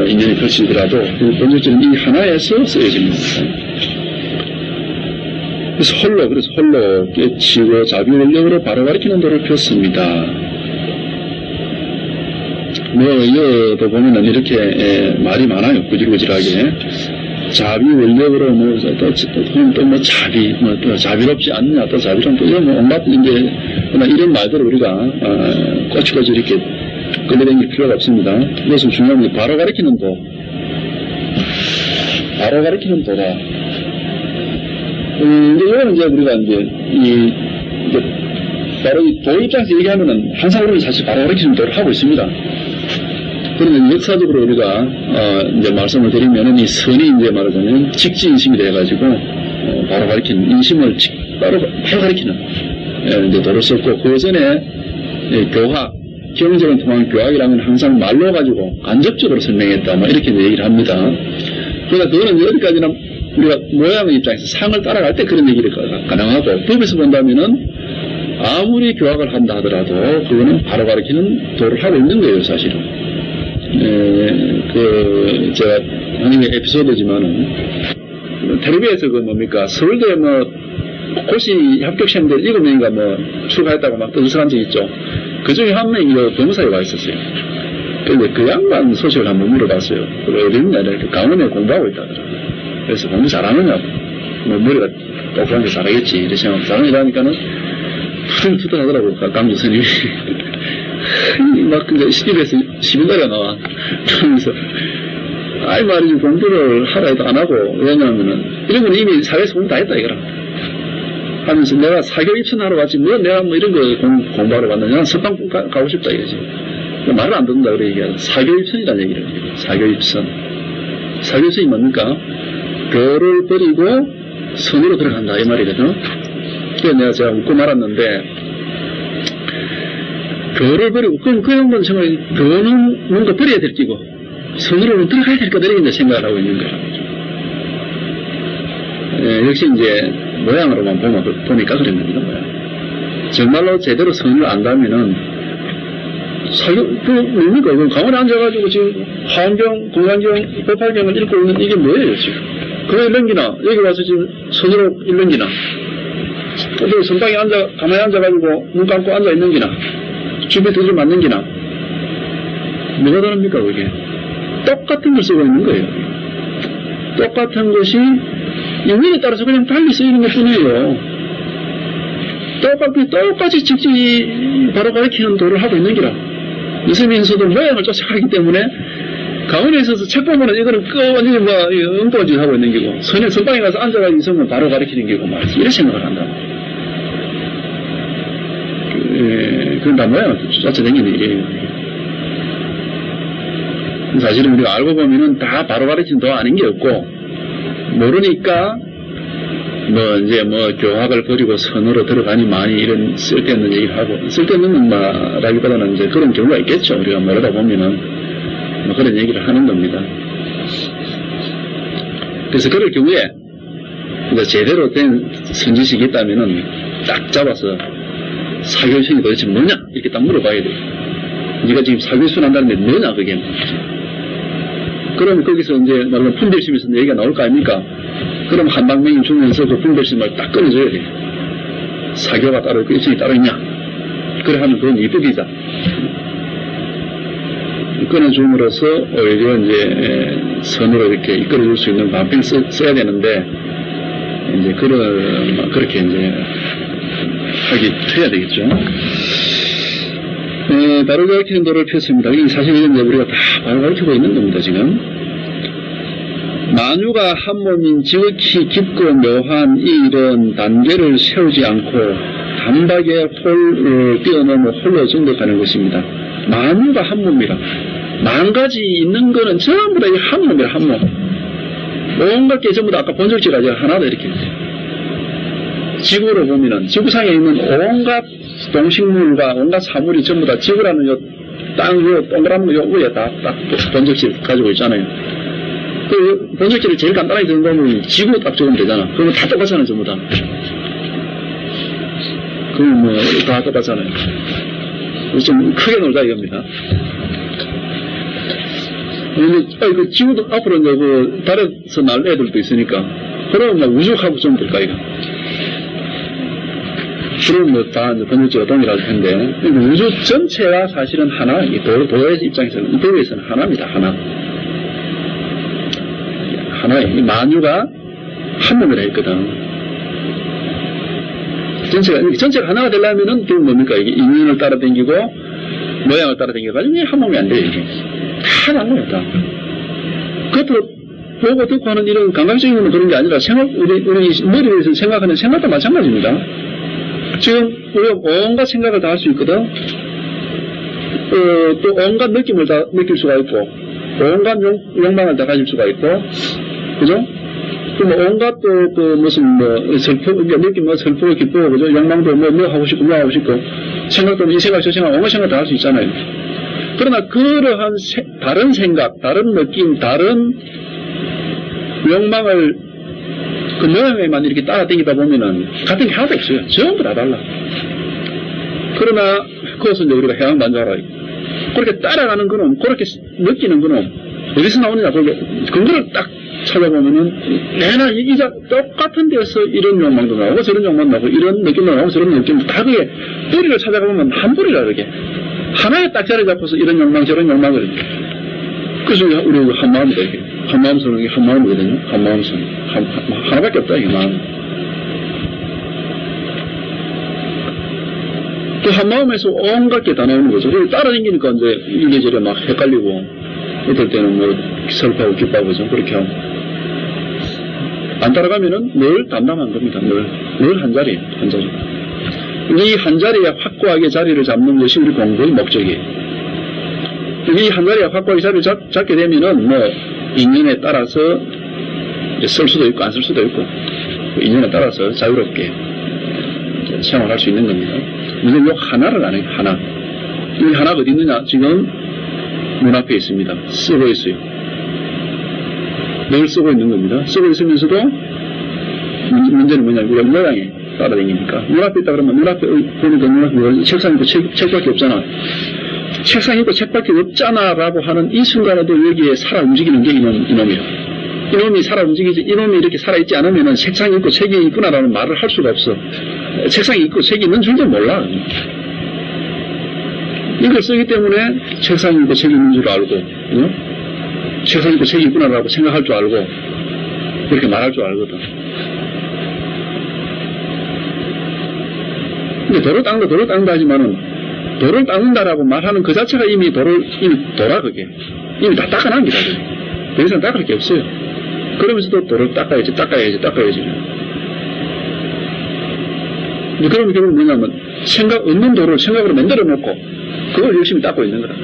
인연이 펼치더라도 그 본적지는 이 하나에서 쓰여지는 겁니다. 그래서 홀로 깨치고 자비 원력으로 바로 가리키는 도를 폈습니다. 여도 보면은 이렇게 말이 많아요. 구질구질하게. 자비 원력으로 또 자비, 또 자비롭지 않냐, 또 자비롭, 또 이런 온갖 이제 이런 말들을 우리가 꼬치꼬치 이렇게 끌려다닐 필요가 없습니다. 이것은 중요한 게 바로 가리키는 도. 바로 가리키는 도다. 이거는 이제 우리가 이제 바로 이 도 입장에서 얘기하면은 항상 우리는 사실 바로 가리키는 도를 하고 있습니다. 그러면 역사적으로 우리가 이제 말씀을 드리면은 이 선이 이제 말하자면 직지인심이 돼가지고 바로 가리키는 인심을 바로 가리키는 이제 도를 썼고 그 전에 교학 경제를 통한 교학이라면 항상 말로 가지고 간접적으로 설명했다 뭐 이렇게 얘기를 합니다. 그러니까 그거는 여기까지는 우리가 모양의 입장에서 상을 따라갈 때 그런 얘기를 가능하고 법에서 본다면은 아무리 교학을 한다 하더라도 그거는 바로 가리키는 도를 하고 있는 거예요, 사실은. 제가 하는 게 에피소드지만은 텔레비에서 그 뭡니까 서울대 고시 합격생들 7명인가 출가했다고 막 떠들어간 적 있죠. 그 중에 한 명이 변호사에 와 있었어요. 근데 그 양반 소식을 한번 물어봤어요. 어디 있냐? 강원에 공부하고 있다더라고요. 그래서 공부 잘하느냐고. 머리가 똑똑한 게 잘하겠지. 이렇게 생각하고 잘하니까는 푸들푸들하더라고요. 강주 스님이. 막 시집에서 10일날에 나와. 그러면서 아이 말이지 공부를 하라 해도 안 하고 왜냐하면은 이런 건 이미 사회에서 공부 다 했다 이거라. 하면서 내가 사교 입선하러 왔지 내가 이런 거 공부하러 왔느냐. 난 석방 가고 싶다 이거지. 말을 안 듣는다 그래 얘기하죠. 사교 입선이라는 얘기를 해요. 사교 입선. 사교 입선이 뭡니까? 교를 버리고 선으로 들어간다 이 말이거든. 그래서 제가 웃고 말았는데 교를 버리고 그럼 그 양반 생각에 교는 뭔가 버려야 될 끼고 선으로는 들어가야 될 거다 이렇게 생각을 하고 있는 거야. 역시 이제 모양으로만 보니까 그런 겁니다. 정말로 제대로 선을 안다면은 뭡니까? 이건 강원에 앉아가지고 지금 화엄경, 공관경, 법화경을 읽고 있는 이게 뭐예요 지금? 그거 읽는기나 여기 와서 지금 선으로 읽는기나 또 선방에 가만히 앉아가지고 눈 감고 앉아 있는기나 주변에 두드려 맞는기나 뭐가 다릅니까 그게? 똑같은 걸 쓰고 있는 거예요. 똑같은 것이 인연에 따라서 그냥 달리 쓰이는 것 뿐이에요. 똑같이 직접 바로 가리키는 도를 하고 있는 기라. 유세민서도 모양을 쫓아가기 때문에 강원에 있어서 책 보면은 이거는 완전히 엉뚱한 하고 있는 기고 선방에 가서 앉아가지고 있으면 바로 가리키는 기고 말이지. 이렇게 생각을 한다. 그건 다 모양을 쫓아다니는 일이에요. 사실은 우리가 알고 보면은 다 바로 가르치는 도 아닌 게 없고, 모르니까, 교학을 버리고 선으로 들어가니 많이 이런 쓸데없는 얘기를 하고, 쓸데없는 말라기보다는 이제 그런 경우가 있겠죠. 우리가 모르다 보면은, 그런 얘기를 하는 겁니다. 그래서 그럴 경우에, 이제 제대로 된 선지식이 있다면은, 딱 잡아서, 사교일선이 도대체 뭐냐? 이렇게 딱 물어봐야 돼요. 네가 지금 사교일선 한다는데 뭐냐, 그게? 그럼 거기서 이제 말하면 분별심에서 얘기가 나올 거 아닙니까? 그럼 한방명이 주면서 그 분별심을 딱 끊어줘야 돼요. 사교가 따로 있고 일선이 따로 있냐? 그래 하면 그건 이법이다. 끊어줌으로써 오히려 이제 선으로 이렇게 이끌어줄 수 있는 방편을 써야 되는데, 이제 그렇게 이제 해야 되겠죠. 바로 가르치는 도를 폈습니다. 사실 이제 우리가 다 바로 가르치고 있는 겁니다, 지금. 만유가 한 몸인 지극히 깊고 묘한 이런 단계를 세우지 않고 단박에 홀을 뛰어넘어 홀로 정복하는 것입니다. 만유가 한 몸이라. 만 가지 있는 거는 전부 다 한 몸이라, 한 몸. 온갖 게 전부 다 아까 본적지라지 하나도 이렇게. 지구로 보면은, 지구상에 있는 온갖 동식물과 온갖 사물이 전부 다 지구라는 요 땅, 요 동그란 요 위에 다 딱 본적지 가지고 있잖아요. 그 본적지를 제일 간단하게 적으면 지구 딱 적으면 되잖아. 그러면 다 똑같잖아요, 전부 다. 그건 뭐, 다 똑같잖아요. 좀 크게 놀자 이겁니다. 그 지구도 앞으로 이제 그 달에서 날 애들도 있으니까. 그러면 뭐 우주하고 좀 될까, 이거. 그러면 뭐 다 번역지가 동일할 텐데. 우주 전체가 사실은 하나, 이 도의 입장에서는, 이 도에서는 하나입니다, 하나. 하나의, 이 만유가 한 몸이라 했거든. 전체가 하나가 되려면은, 결국 뭡니까? 이게 인연을 따라 다니고, 모양을 따라 다니고가지고, 한 몸이 안 돼요, 이게. 다 나눠요, 다. 겉으로 보고 듣고 하는 이런 감각적인 그런 게 아니라 우리 머리에서 생각하는 생각도 마찬가지입니다. 지금 우리가 온갖 생각을 다 할 수 있거든. 또 온갖 느낌을 다 느낄 수가 있고, 온갖 욕망을 다 가질 수가 있고, 그죠? 온갖 무슨 느낌 슬프고 기쁘고, 그죠? 욕망도 뭐 하고 싶고, 생각도 이 생각 저 생각 온갖 생각 다 할 수 있잖아요. 그러나 그러한 다른 생각, 다른 느낌, 다른 욕망을 그 모양에만 이렇게 따라다니다 보면은 같은 게 하나도 없어요. 전부 다 달라. 그러나 그것은 이제 우리가 해양반자라. 그렇게 따라가는 그놈, 그렇게 느끼는 그놈, 어디서 나오느냐, 근거를 딱 찾아보면은 내나 똑같은 데서 이런 욕망도 나오고 저런 욕망도 나오고 이런 느낌도 나오고 저런 느낌도 다 그게 뿌리를 찾아가보면 한 뿌리라 그게. 하나에 딱 자리 잡고서 이런 욕망 저런 욕망을. 그래서 우리 한 마음이다 이게. 한 마음 서는 게 한 마음이거든요. 한 마음 선. 하나밖에 없다 이게 마음. 그 한 마음에서 온갖 게 다 나오는 거죠. 그리고 따라다니니까 이제 이래저래 막 헷갈리고 어떨 때는 뭐 슬퍼하고 기뻐하고 좀 그렇게 하고. 안 따라가면은 늘 담담한 겁니다. 늘 한 자리. 이 한 자리에 확고하게 자리를 잡는 것이 우리 공부의 목적이에요. 이 한 자리에 확고하게 자리를 잡게 되면은 뭐 인연에 따라서 쓸 수도 있고 안 쓸 수도 있고 인연에 따라서 자유롭게 생활할 수 있는 겁니다. 이제 요 하나를 안 해요. 하나. 이 하나가 어디 있느냐? 지금 눈앞에 있습니다. 쓰고 있어요. 늘 쓰고 있는 겁니다. 쓰고 있으면서도 문제는 뭐냐면 우리가 모양에 따라다니니까 눈앞에 있다 그러면 눈앞에 보니까 눈앞에 책상 있고 책밖에 없잖아. 책상 있고 책밖에 없잖아 라고 하는 이 순간에도 여기에 살아 움직이는 게 이놈이야. 이놈이 살아 움직이지, 이놈이 이렇게 살아있지 않으면 책상이 있고 책이 있구나라는 말을 할 수가 없어. 책상이 있고 책이 있는 줄도 몰라. 이걸 쓰기 때문에 책상이 있고 책이 있는 줄 알고, 책상이 있고 책이 있구나라고 생각할 줄 알고, 그렇게 말할 줄 알거든. 근데 돌을 닦는다 하지만은, 돌을 닦는다라고 말하는 그 자체가 이미 돌아, 그게. 이미 다 닦아납니다, 그게. 더 이상 닦을 게 없어요. 그러면서도 돌을 닦아야지. 그러면 결국 뭐냐면, 생각 없는 돌을 생각으로 만들어 놓고, 그걸 열심히 닦고 있는 거다.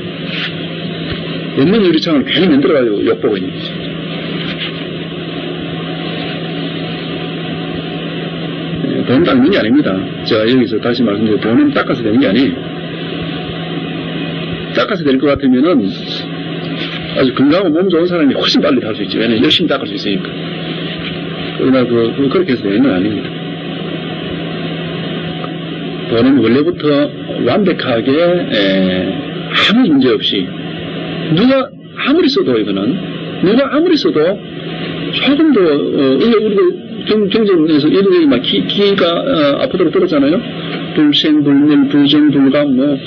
없는 유리창을 괜히 만들어가지고 욕보고 있는 거지. 돈 닦는 게 아닙니다. 제가 여기서 다시 말씀드리면 돈은 닦아서 되는 게 아니에요. 닦아서 될 것 같으면은 아주 건강하고 몸 좋은 사람이 훨씬 빨리 할 수 있지. 왜냐면 열심히 닦을 수 있으니까. 그러나 그렇게 해서 되는 건 아닙니다. 돈은 원래부터 완벽하게 아무 문제 없이 누가 아무리 써도 조금도 우리도 경전에서 이런 막 기가 아프도록 들었잖아요. 불생불멸 불정불감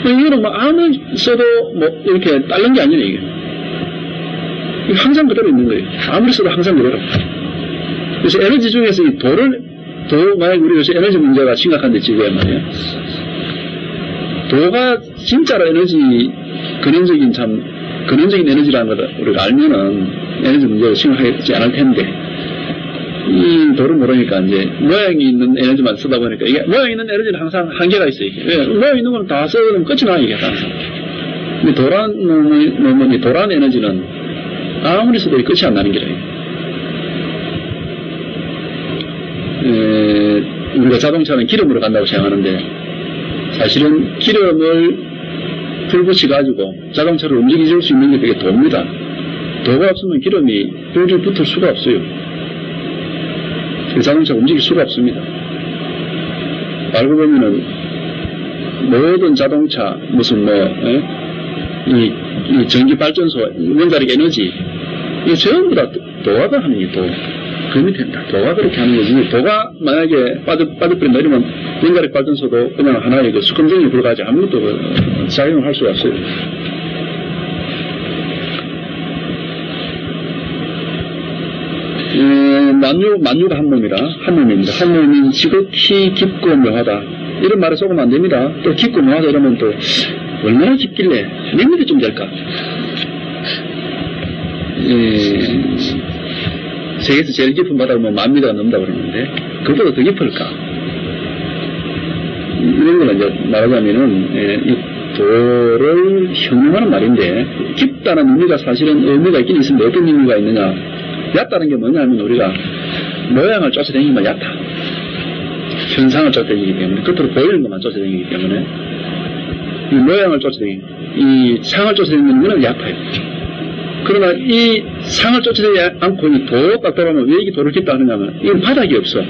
이거는 뭐 아무리 써도 뭐 이렇게 딸린 게 아니에요. 이게 항상 그대로 있는 거예요. 아무리 써도 항상 그대로. 그래서 에너지 중에서 이 만약에 우리 요새 에너지 문제가 심각한데 지구에 말이에요. 도가 진짜로 근원적인 에너지라는 걸 우리가 알면은 에너지 문제를 생각하지 않을 텐데, 이 도를 모르니까 이제 모양이 있는 에너지만 쓰다 보니까 이게 모양 있는 에너지는 항상 한계가 있어요. 모양 있는 건 다 써면 끝이 나, 이게 항상. 근데 도란 에너지는 아무리 써도 끝이 안 나는 게라요. 우리가 자동차는 기름으로 간다고 생각하는데 사실은 기름을 불붙여가지고 자동차를 움직여줄 수 있는 게 그게 도입니다. 도가 없으면 기름이 뿅뿅 붙을 수가 없어요. 자동차가 움직일 수가 없습니다. 알고 보면은 모든 자동차 무슨 이 전기발전소 원자력 에너지 이게 전부 다 도가 하는 게 도. 그 밑에다 도가 그렇게 하는 거지. 도가 만약에 빠져버려 내리면 원자력 발전소도 그냥 하나의 그 수검정에 불과하지 아무것도 작용을 할 수가 없어요. 만유가 한 몸입니다. 한 몸이 지극히 깊고 묘하다. 이런 말에 속으면 안 됩니다. 또 깊고 묘하다 이러면 또 얼마나 깊길래 몇 미터쯤 될까? 세계에서 제일 깊은 바다가 뭐 10,000미터가 넘는다 그러는데 그것보다 더 깊을까? 이런 걸 이제 말하자면은 이 도를 형용하는 말인데 깊다는 의미가 사실은 의미가 있긴 있는데 어떤 의미가 있느냐? 얕다는 게 뭐냐면 우리가 모양을 쫓아다니면 얕다. 현상을 쫓아다니기 때문에 겉으로 보이는 것만 쫓아다니기 때문에 이 모양을 쫓아다니기 이 상을 쫓아다니는 것은 얕아요. 그러나 이 상을 쫓아다니지 않고 이 도 딱 돌아오면 왜 이게 도를 깊다 하느냐면 이건 바닥이 없어.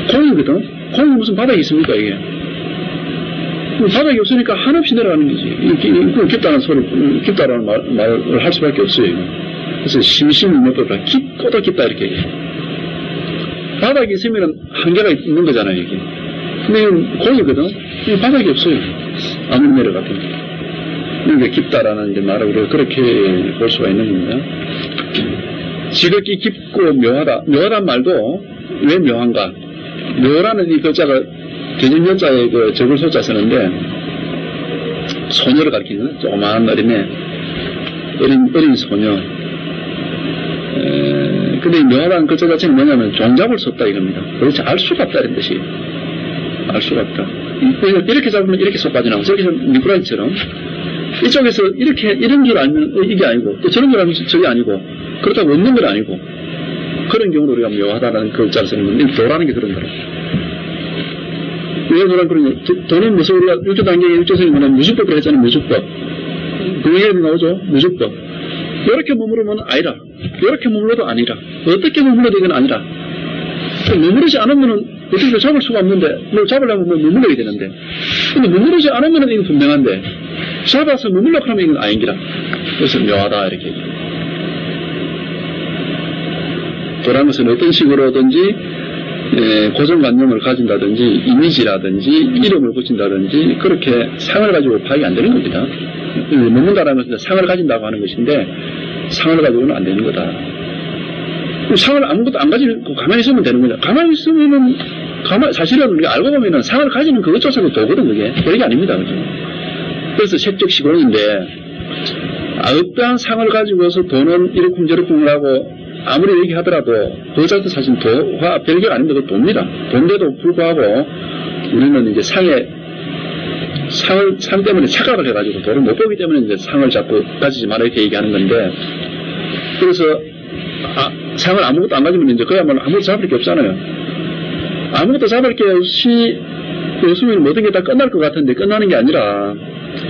공이거든. 공이 무슨 바닥이 있습니까 이게. 바닥이 없으니까 한없이 내려가는 거지. 깊다는 소리, 깊다라는 말을 할 수밖에 없어요. 그래서 심심히 못 보다 깊고도 깊다 이렇게 얘기해요. 바닥이 있으면 한계가 있는 거잖아요 이게. 근데 이건 공이거든. 이 바닥이 없어요. 아무리 내려가도. 그러니까 깊다라는 이제 말을 우리가 그렇게 볼 수가 있는 겁니다. 지극히 깊고 묘하다. 묘하단 말도 왜 묘한가? 묘라는 이 글자가 개념연자에 그 적을 소자 쓰는데 소녀를 가리키는 조그마한 어린 소녀. 근데 이 묘하다는 글자 자체는 뭐냐면 종잡을 수 없다 이겁니다. 그렇지 알 수가 없다 이런 뜻이에요. 알 수가 없다. 이렇게 잡으면 이렇게 쏙 빠져나오고 저렇게 잡으면 미꾸라지처럼 이쪽에서 이런 줄 알면 이게 아니고 또 저런 줄 알면 저게 아니고 그렇다고 없는 건 아니고 그런 경우로 우리가 묘하다라는 글자를 쓰는 건데 도라는 게 그런 거라. 왜 도라는 그런 거? 도는 무슨 우리가 1조 단계의 1조선이 뭐냐면 무주법을 했잖아요. 무주법. 그 얘기도 나오죠. 무주법. 이렇게 머무르면 아니라 이렇게 머물러도 아니라 어떻게 머물러도 이건 아니라 머무르지 않으면은 어떻게 잡을 수가 없는데 뭘 잡으려면 머물러야 되는데 근데 머무르지 않으면은 이건 분명한데 잡아서 머물려고 하면 이건 아닌기라. 그래서 묘하다 이렇게 도라는 것은 어떤 식으로든지 고정관념을 가진다든지 이미지라든지 이름을 붙인다든지 그렇게 상을 가지고 파악이 안 되는 겁니다. 머문다라는 것은 상을 가진다고 하는 것인데 상을 가지고는 안 되는 거다. 상을 아무것도 안 가지고 가만히 있으면 되는 거냐. 가만히 있으면은 사실은 우리가 알고 보면은 상을 가지는 그것조차도 도거든 그게. 별게 아닙니다. 그죠? 그래서 색적 시공인데 어떠한 상을 가지고서 도는 이렇쿵저렇쿵을 하고 아무리 얘기하더라도 그것도 사실 도와 별개가 아닙니다. 그 도입니다. 도인데도 불구하고 우리는 이제 상 때문에 착각을 해가지고 도를 못 보기 때문에 이제 상을 자꾸 가지지 마라 이렇게 얘기하는 건데 그래서 상을 아무것도 안 가지면 이제 그야말로 아무것도 잡을 게 없잖아요. 아무것도 잡을 게 없으면 모든 게 다 끝날 것 같은데 끝나는 게 아니라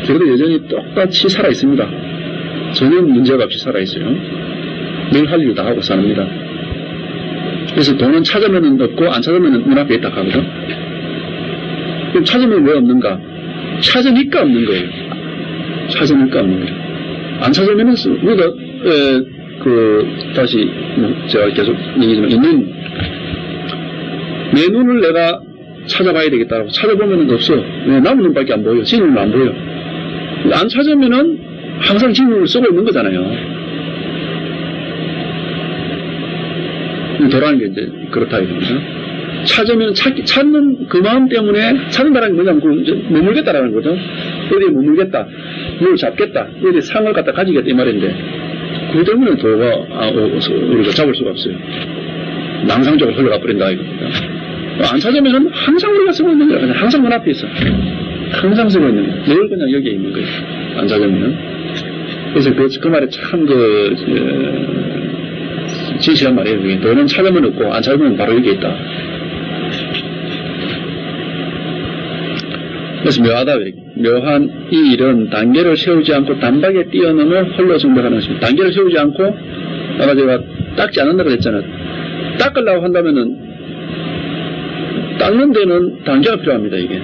그래도 여전히 똑같이 살아 있습니다. 전혀 문제가 없이 살아 있어요. 늘 할 일 다 하고 삽니다. 그래서 돈은 찾으면 없고 안 찾으면 눈앞에 있다 하거든. 그럼 찾으면 왜 없는가? 찾으니까 없는 거예요. 찾으니까 없는 거예요. 안 찾으면은 우리가 다시 제가 계속 얘기지만 있는 내 눈을 내가 찾아봐야 되겠다라고 찾아보면은 없어. 왜 남은 눈밖에 안 보여. 지 눈은 안 보여. 안 찾으면은 항상 지 눈을 쓰고 있는 거잖아요. 도라는 게 이제 그렇다 이겁니다. 찾으면 찾는 그 마음 때문에 찾는다는 게 뭐냐면 머물겠다라는 거죠. 어디에 머물겠다, 뭘 잡겠다, 어디에 상을 갖다 가지겠다 이 말인데 그 때문에 도가 우리가 잡을 수가 없어요. 낭상적으로 흘러가 버린다 이겁니다. 안차점에서는 항상 우리가 쓰고 있는 거야. 그냥 항상 문 앞에 있어. 항상 쓰고 있는 거야. 늘 그냥 여기에 있는 거예요. 안차점에는. 그래서 그 말에 참 진실한 말이에요. 그게. 도는 찾으면 없고 안차점은 바로 여기에 있다. 그래서 묘하다. 묘한 이 일은 단계를 세우지 않고 단박에 뛰어넘어 홀로 정복하는 것입니다. 단계를 세우지 않고 아까 제가 닦지 않는다고 했잖아요. 닦으려고 한다면은 닦는 데는 단계가 필요합니다. 이게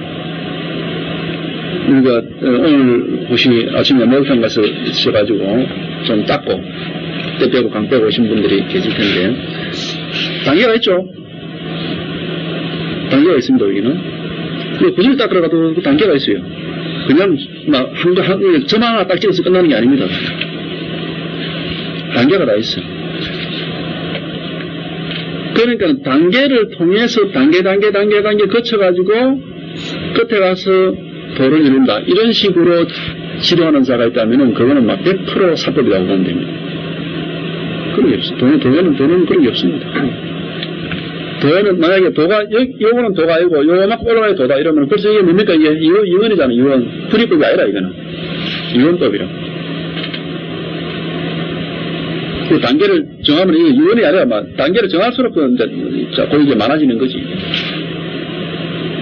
우리가 오늘 혹시 아침에 목욕탕 가서 있어가지고 좀 닦고 때 빼고 강 빼고 오신 분들이 계실 텐데 단계가 있죠. 단계가 있습니다. 여기는 구슬 닦으러 가도 그 단계가 있어요. 그냥 막 점 하나 딱 찍어서 끝나는 게 아닙니다. 단계가 다 있어요. 그러니까 단계를 통해서 단계 거쳐가지고 끝에 가서 도를 이룬다. 이런 식으로 지도하는 자가 있다면 그거는 막 100% 사법이라고 보면 됩니다. 그런 게 없어요. 도는 그런 게 없습니다. 도는 만약에 도가 요거는 도가 아니고 요만큼 올라가야 도다 이러면 벌써 이게 뭡니까? 이게 유언이잖아요. 유언. 불이법이 아니라 이거는 유언법이라. 그 단계를 정하면 이게 유언이 아니라 막 단계를 정할수록 자꾸 이게 많아지는 거지.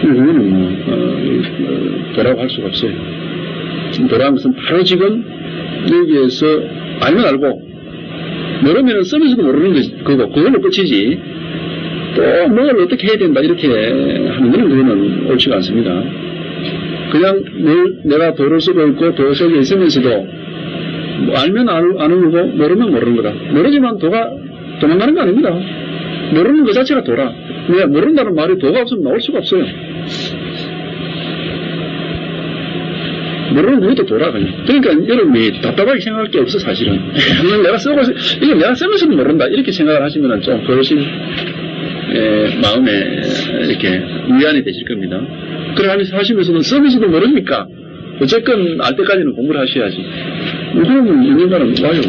이거는 도라고 할 수가 없어요. 지금 도라는 것은 바로 지금 여기에서 알면 알고 모르면은 쓰면서도 모르는 거고 그걸로 끝이지. 또 뭘 어떻게 해야 된다 이렇게 하는 거는 옳지가 않습니다. 그냥 내가 도를 쓰고 있고 도 속에 있으면서도 뭐 알면 아는 거고 모르면 모르는 거다. 모르지만 도가 도망가는 거 아닙니다. 모르는 것 자체가 도라. 왜 모른다는 말이 도가 없으면 나올 수가 없어요. 모르는 것도 도라 그냥. 그러니까 여러분이 답답하게 생각할 게 없어 사실은. 내가 이거 내가 쓰면서도 모른다 이렇게 생각을 하시면 좀 훨씬 마음에 이렇게 위안이 되실 겁니다. 그래 하시면서도 쓰면서도 모르니까 어쨌건 알 때까지는 공부를 하셔야지. 그러면 인간은 와요.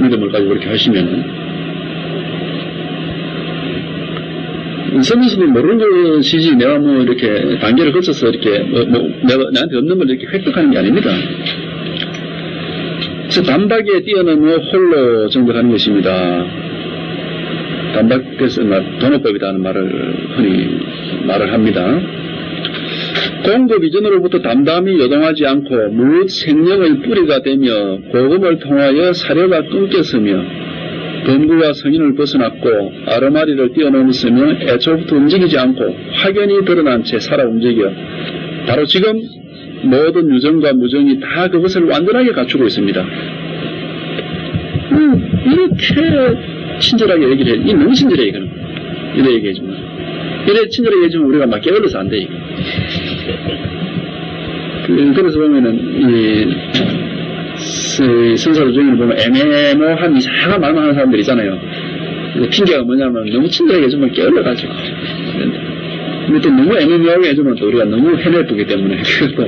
믿음을 가지고 그렇게 하시면은 쓰면서도 모르는 것이지 내가 뭐 이렇게 단계를 거쳐서 이렇게 내가 나한테 없는 걸 이렇게 획득하는 게 아닙니다. 그래서 단박에 뛰어넘어 홀로 정복하는 것입니다. 단박에서 도노법이라는 말을 흔히 말을 합니다. 공급 이전으로부터 담담히 요동하지 않고 무릇 생명의 뿌리가 되며 복음을 통하여 사료가 끊겼으며 범구와 성인을 벗어났고 아르마리를 뛰어넘었으며 애초부터 움직이지 않고 확연히 드러난 채 살아 움직여 바로 지금 모든 유정과 무정이 다 그것을 완전하게 갖추고 있습니다. 이렇게 친절하게 얘기를 해. 너무 친절해 이거는. 이래 얘기해주면. 이래 친절하게 얘기해주면 우리가 막 게을러서 안 돼 이거. 그래서 보면은 선사도 중에는 보면 애매모한 이상한 말만 하는 사람들 있잖아요. 핑계가 뭐냐면 너무 친절하게 해주면 게을러가지고. 근데 또 너무 애매모하게 해주면 또 우리가 너무 해내쁘기 때문에 또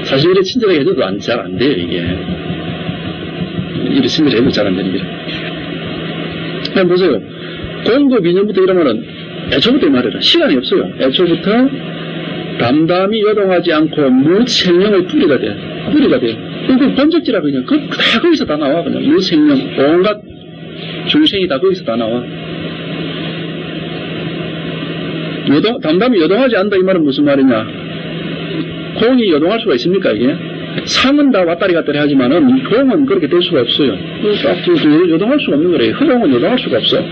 사실 이래 친절하게 해줘도 잘 안 돼요 이게. 이래 친절하게 해도 잘 안 되는 게. 그냥 보세요. 공급 2년부터 이러면은 애초부터 말해라. 시간이 없어요. 애초부터 담담히 요동하지 않고 무생명의 뿌리가 돼. 뿌리가 돼. 그 번쩍지라 그냥. 다 거기서 다 나와. 그냥. 무생명. 온갖 중생이 다 거기서 다 나와. 담담히 요동하지 않는다 이 말은 무슨 말이냐. 공이 요동할 수가 있습니까 이게? 상은 다 왔다리 갔다리 하지만은 공은 그렇게 될 수가 없어요. 요동할 수가 없는 거래요. 흑공은 요동할 수가 없어.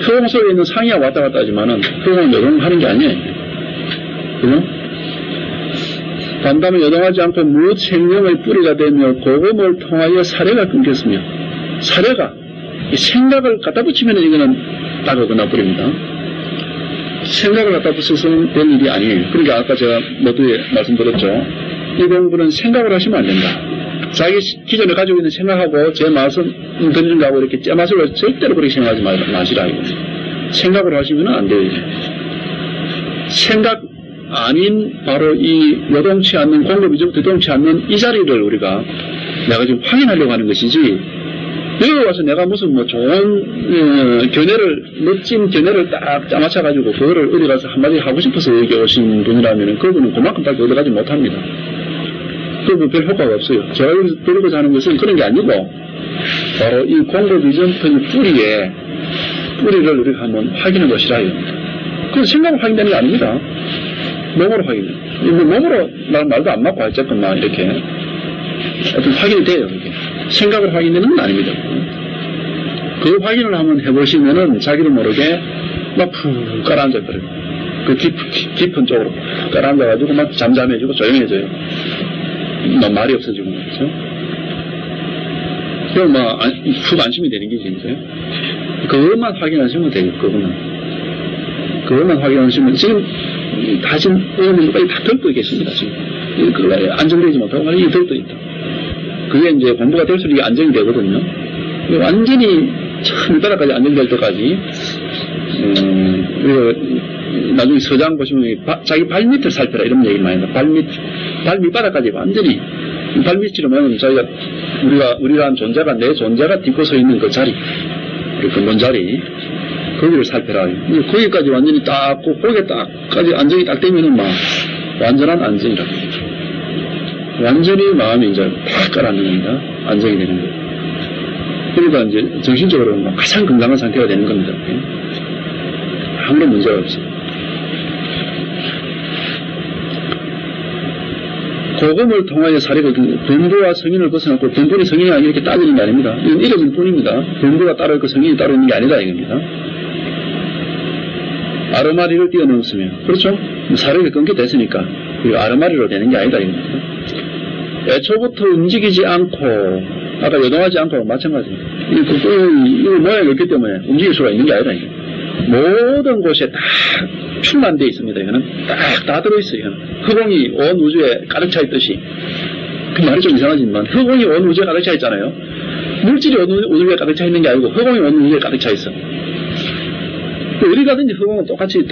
흑공 속에 있는 상이야 왔다 갔다 하지만은 흑공은 요동하는 게 아니에요. 그죠? 담담히 요동하지 않고 무생명의 뿌리가 되며 복음을 통하여 사례가 끊겼으며 사례가 생각을 갖다 붙이면 이거는 딱 어긋나버립니다. 생각을 갖다 붙여서 된 일이 아니에요. 그러니까 아까 제가 모두에 말씀드렸죠. 이 공부는 생각을 하시면 안 된다. 자기 기존에 가지고 있는 생각하고 제 맛은 던진 거하고 이렇게 째맛으로 절대로 그렇게 생각하지 마시라. 이거. 생각을 하시면 안 돼요. 생각 아닌 바로 이 요동치 않는 공급 이전부터 요동치 않는 이 자리를 우리가 내가 지금 확인하려고 하는 것이지 여기 와서 내가 무슨 뭐 좋은 멋진 견해를 딱 짜맞춰가지고 그거를 어디 가서 한마디 하고 싶어서 여기 오신 분이라면 그분은 그만큼밖에 얻어가지 못합니다. 그거 별 효과가 없어요. 제가 여기서 들고자 하는 것은 그런 게 아니고 바로 이 공급 이전의 뿌리를 우리가 한번 확인해 보시라요. 그건 생각으로 확인되는 게 아닙니다. 몸으로 확인해요. 몸으로 말도 안 맞고 어쨌건 막 이렇게 어떤 확인이 돼요. 이렇게. 생각으로 확인되는 건 아닙니다. 그 확인을 한번 해보시면은 자기를 모르게 막 푹 깔아앉아버려요. 그 깊은 쪽으로 깔아앉아가지고 막 잠잠해지고 조용해져요. 막 말이 없어지고 그렇죠. 그럼 막 푹 안심이 되는 게 이제 그것만 확인하시면 돼요. 그것만 확인하시면 지금 다신 의원님까지 다 들떠 계십니다. 지금 안정되지 못하고 이게 들떠 있다. 그게 이제 공부가 될수록 이게 안정이 되거든요. 완전히 참 바닥까지 안정될 때까지 나중에 서장 보시면 자기 발밑을 살펴라 이런 얘기를 많이 합니다. 발밑바닥까지 완전히 발밑으로 보면 자기가 우리가 한 존재가 내 존재가 딛고 서 있는 그 자리 그 먼 자리 거기를 살펴라. 거기까지 완전히 딱 거기에 딱까지 안정이 딱 되면은 막 완전한 안정이라고. 완전히 마음이 이제 팍 깔아앉는 겁니다. 안정이 되는 거예요. 그러니까 이제 정신적으로 가장 건강한 상태가 되는 겁니다. 아무런 문제가 없어요. 고금을 통하여 사례가 범부와 성인을 벗어났고 범부는 성인이 아니라 이렇게 따지는 게 아닙니다. 이건 이름일 뿐입니다. 범부가 따로 있고 성인이 따로 있는 게 아니다 이겁니다. 아르마리를 뛰어넘었으면 그렇죠? 사례가 끊게 됐으니까 아르마리로 되는 게 아니다 이겁니다. 애초부터 움직이지 않고 아까 요동하지 않고 마찬가지입니다. 이 모양이 없기 때문에 움직일 수가 있는 게 아니라 모든 곳에 다 충만되어 있습니다. 이거는 다 들어있어요. 이거는. 흑공이 온 우주에 가득 차 있듯이 그 말이 좀 이상하지만 흑공이 온 우주에 가득 차 있잖아요. 물질이 온 우주에 가득 차 있는 게 아니고 흑공이 온 우주에 가득 차 있어. 어디 가든지 흑공은 똑같은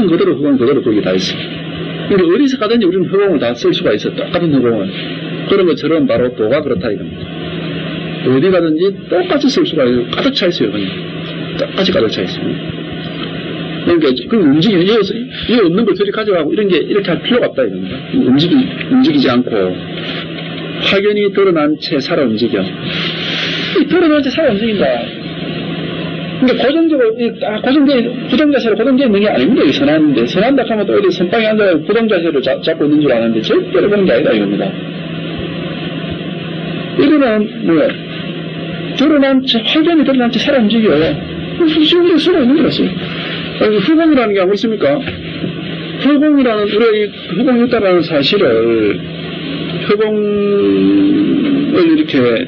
그대로 흑공은 그대로 거기 다 있어. 우리 어디서 가든지 우리는 흑공을 다 쓸 수가 있어. 똑같은 흑공을. 그런 것처럼 바로 도가 그렇다 이겁니다. 어디 가든지 똑같이 쓸 수가 있어요. 가득 차 있어요. 그냥. 똑같이 가득 차 있어요. 그러니까 이 없는 걸 저리 가져가고 이런 게 이렇게 할 필요가 없다 이겁니다. 움직이지 않고 확연히 드러난 채 살아 움직여. 드러난 채 살아 움직인다. 그러니까 고정적으로 부동자세로 고정되어 있는 게 아닙니다. 이 선한데 선한다 하면 또 어디 선방에 앉아 부동자세로 잡고 있는 줄 아는데 절대로 그런 게 아니다 이겁니다. 이거는 확연히 드러난 채 살아 움직여요. 지금 수가 있는 거라서요. 흑공이라는 게 아무렇습니까? 흑공이라는, 우리가 이 흑공이 있다라는 사실을, 흑공을 이렇게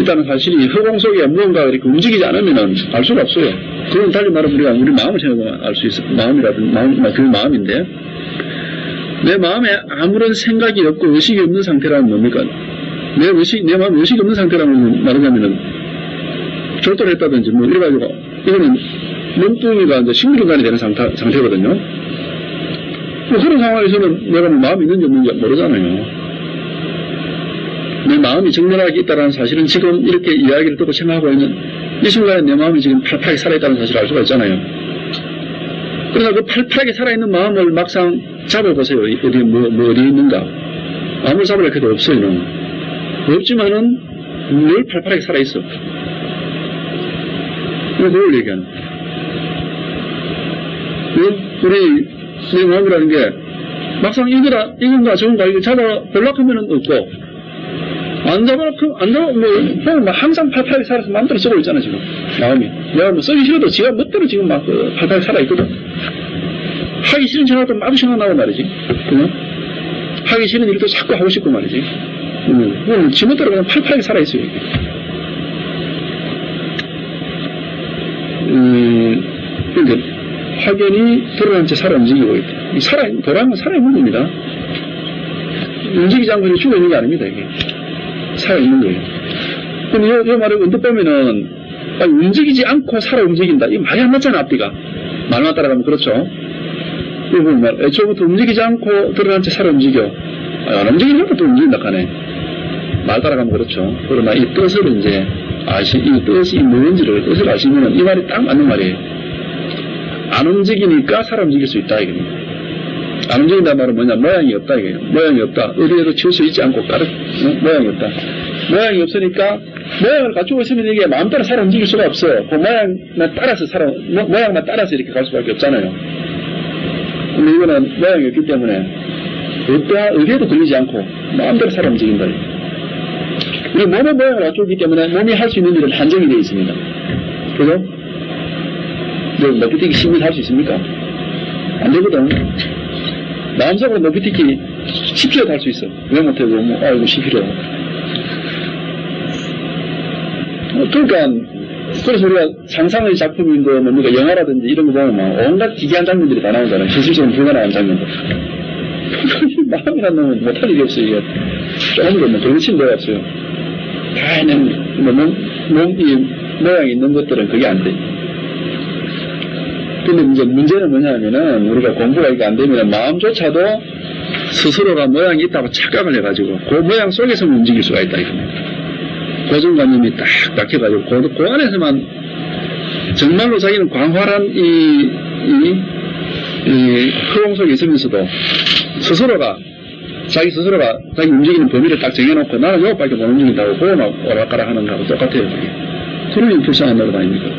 있다는 사실이 흑공 속에 무언가가 이렇게 움직이지 않으면 알 수가 없어요. 그건 달리 말하면 우리가 우리 마음을 생각하면 알 수 있어. 그 마음인데, 내 마음에 아무런 생각이 없고 의식이 없는 상태라면 뭡니까? 내 마음에 의식이 없는 상태라면 말하자면은, 절도를 했다든지, 이래가지고, 이거는 몸뚱이가 이제 식물인간이 되는 상태거든요. 그런 상황에서는 내가 마음이 있는지 없는지 모르잖아요. 내 마음이 정렬하게 있다는 사실은 지금 이렇게 이야기를 듣고 생각하고 있는 이 순간에 내 마음이 지금 팔팔하게 살아있다는 사실을 알 수가 있잖아요. 그래서 그 팔팔하게 살아있는 마음을 막상 잡아보세요. 어디에 있는가. 아무리 잡으려 해도 없어요. 없지만은 늘 팔팔하게 살아있어. 그걸 얘기하는 거예요. 내 마음이라는 게 막상 이건가 저건가 이거 잡아 별락 하면은 없고 항상 팔팔하게 살아서 마음대로 쓰고 있잖아 지금 마음이. 내가 쓰기 싫어도 지가 멋대로 지금 막 팔팔하게 살아있거든. 하기 싫은 생각도 마구 생각나고 말이지. 하기 싫은 일도 자꾸 하고 싶고 말이지. 지 멋대로 그냥 팔팔하게 살아있어요. 그러니까 확연히 드러난 채 살아 움직이고 있다. 돌아가면 살아있는 겁니다. 움직이지 않고 죽어 있는 게 아닙니다, 이게. 살아있는 거예요. 그럼 이 말을 언뜻 보면은, 움직이지 않고 살아 움직인다. 이 말이 안 맞잖아, 앞뒤가. 말만 따라가면 그렇죠. 애초부터 움직이지 않고 드러난 채 살아 움직여. 안 움직이는 것도 움직인다, 하네. 말 따라가면 그렇죠. 그러나 이 뜻을 이제 이 뜻이 뭔지를 뜻을 아시면 이 말이 딱 맞는 말이에요. 안 움직이니까 사람 움직일 수 있다 이겁니다. 안 움직인다는 말은 뭐냐? 모양이 없다 이거예요. 모양이 없다. 어디에도 칠 수 있지 않고 모양이 없다. 모양이 없으니까 모양을 갖추고 있으면 이게 마음대로 사람 움직일 수가 없어요. 그 모양만 따라서 모양만 따라서 이렇게 갈 수밖에 없잖아요. 근데 이거는 모양이 없기 때문에 어디에도 걸리지 않고 마음대로 사람 움직인다. 우리 몸의 모양을 갖추기 때문에 몸이 할 수 있는 일은 한정이 되어 있습니다. 그죠? 높이뛰기 10m 할 수 있습니까? 안 되거든. 마음속으로 높이뛰기 10km 할 수 있어. 왜 못해도 이거 10km. 그러니까 그래서 우리가 상상의 작품인데 뭡니까 영화라든지 이런 거 보면 막 온갖 기괴한 장면들이 다 나오잖아요. 현실적으로 불가능한 장면들. 마음이란 놈은 못할 일이 없어요. 이게 조금 더 뭐 그런 친구가 없어요. 다 그냥 몸이 모양이 있는 것들은 그게 안 돼. 근데 이제 문제는 뭐냐면은 우리가 공부가 이게 안 되면 마음조차도 스스로가 모양이 있다고 착각을 해가지고 그 모양 속에서 움직일 수가 있다 이겁니다. 고정관념이 딱 해가지고 그 안에서만 정말로 자기는 광활한 이 허공 속에 있으면서도 자기 스스로가 자기 움직이는 범위를 딱 정해놓고 나는 요것밖에 못 움직인다고 그거 막 오락가락 하는 거하고 똑같아요. 그러니 불쌍한 노릇 아닙니까?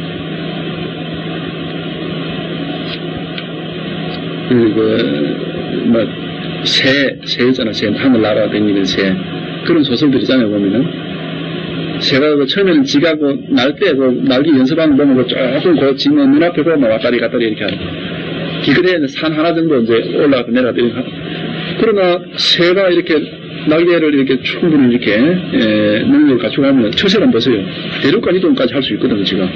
새 있잖아. 새 하늘 날아다니는 새 그런 소설들 있잖아요. 보면은 새가 처음에는 지가 날 때 날기 연습하는 거 보면 조금 지면 눈앞에 보면 왔다리 갔다리 이렇게 하는 기껏해야 산 하나 정도 이제 올라가고 내려가고 이렇게 하는. 그러나 새가 이렇게 날개를 이렇게 충분히 이렇게 능력을 갖추고 하면 처세를 안 벗어요. 대륙간 이동까지 할 수 있거든요. 지가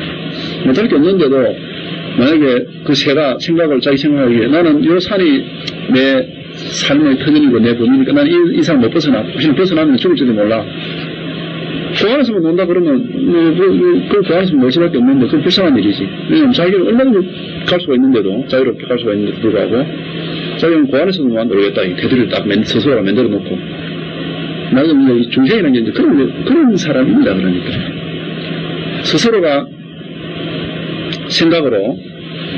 못할 게 없는데도 만약에 그 새가 자기 생각하기에 나는 이 산이 내 삶의 터전이고 내 범위니까 나는 이 산 못 벗어나. 혹시 벗어나면 죽을지도 몰라. 그 안에서만 논다 그러면 그 안에서 놀 수밖에 없는데 그건 불쌍한 일이지. 왜냐면 자기는 얼마든지 갈 수가 있는데도 자유롭게 갈 수가 있는데도 불구하고 자기는 그 안에서도 놀겠다. 이 테두리를 딱 스스로가 만들어 놓고 나는 이 중생이라는 게 이제 그런 사람입니다. 그러니까 스스로가 생각으로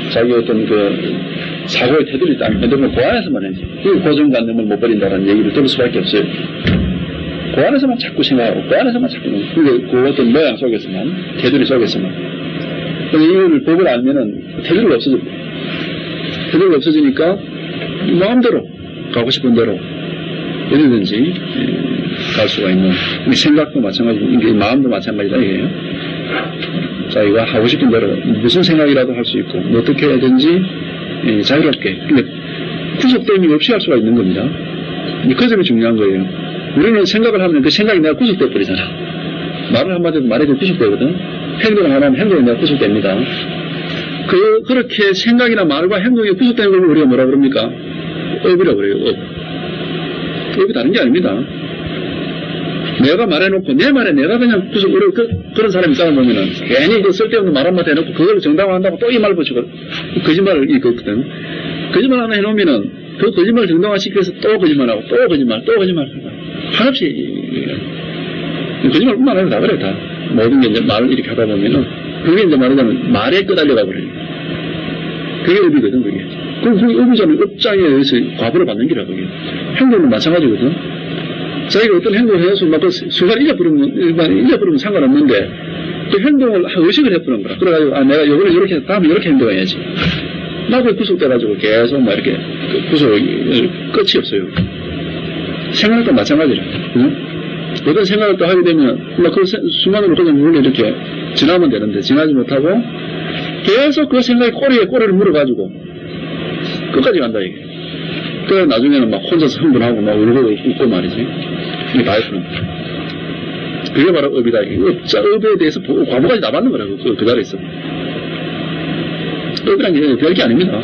자기 어떤 사고의 테두리 딱 만들면 그 안에서만 해야지. 그 고정관념을 못 버린다는 얘기를 들을 수밖에 없어요. 그 안에서만 자꾸 생각하고 그 안에서만 자꾸 그 어떤 모양 속에서만 테두리 속에서만. 그래서 이거를 법을 알면은 테두리가 없어져. 테두리가 없어지니까 마음대로 가고 싶은 대로 어디든지 갈 수가 있는. 생각도 마찬가지고 마음도 마찬가지다 이게요. 자기가 하고 싶은 대로 무슨 생각이라도 할 수 있고 어떻게 해야든지 자유롭게. 근데 구속됨이 없이 할 수가 있는 겁니다. 그 점이 중요한 거예요. 우리는 생각을 하면 그 생각이 내가 구속돼 버리잖아. 말을 한마디로 말해도 구속되거든. 행동을 하면 행동이 내가 구속됩니다. 그렇게 생각이나 말과 행동이 구속되는 걸 우리가 뭐라 그럽니까? 업이라고 그래요. 업이 다른 게 아닙니다. 내가 말해놓고 내 말에 내가 그냥 그런 사람이 있다 보면은 괜히 그 쓸데없는 말 한마디 해놓고 그걸 정당화한다고 또 이 말 붙이고 거짓말을 있거든. 거짓말 하나 해놓으면은 그 거짓말 정당화시키기 위해서 또 거짓말하고 또 거짓말 한없이 거짓말뿐만 아니라 다 그래 다 모든 게 이제 말을 이렇게 하다 보면은 그게 이제 말하자면 말에 끄달려가 버려요. 그게 업이거든 그게. 그럼 그 업이자면 업장에 의해서 과보를 받는 기라 그게. 행동은 마찬가지거든. 자기가 어떤 행동을 해서 막 그 순간 잊어버리면 상관없는데 그 행동을 의식을 해버리는 거라. 그래가지고 내가 이거를 이렇게 해서 다음에 이렇게 행동해야지. 나도 구속돼가지고 계속 막 이렇게 끝이 없어요. 생각도 마찬가지라. 어떤 생각을 또 하게 되면 그 순간으로 그냥 물론 이렇게 지나면 되는데 지나지 못하고 계속 그 생각이 꼬리에 꼬리를 물어가지고 끝까지 간다 이게. 그래 나중에는 막 혼자서 흥분하고 막 울고 웃고 말이지. 이게 바이프는. 그게 바로 업이다. 업에 대해서 과부까지 다 받는 거라고 그 자리에서. 업이란 게 별게 아닙니다.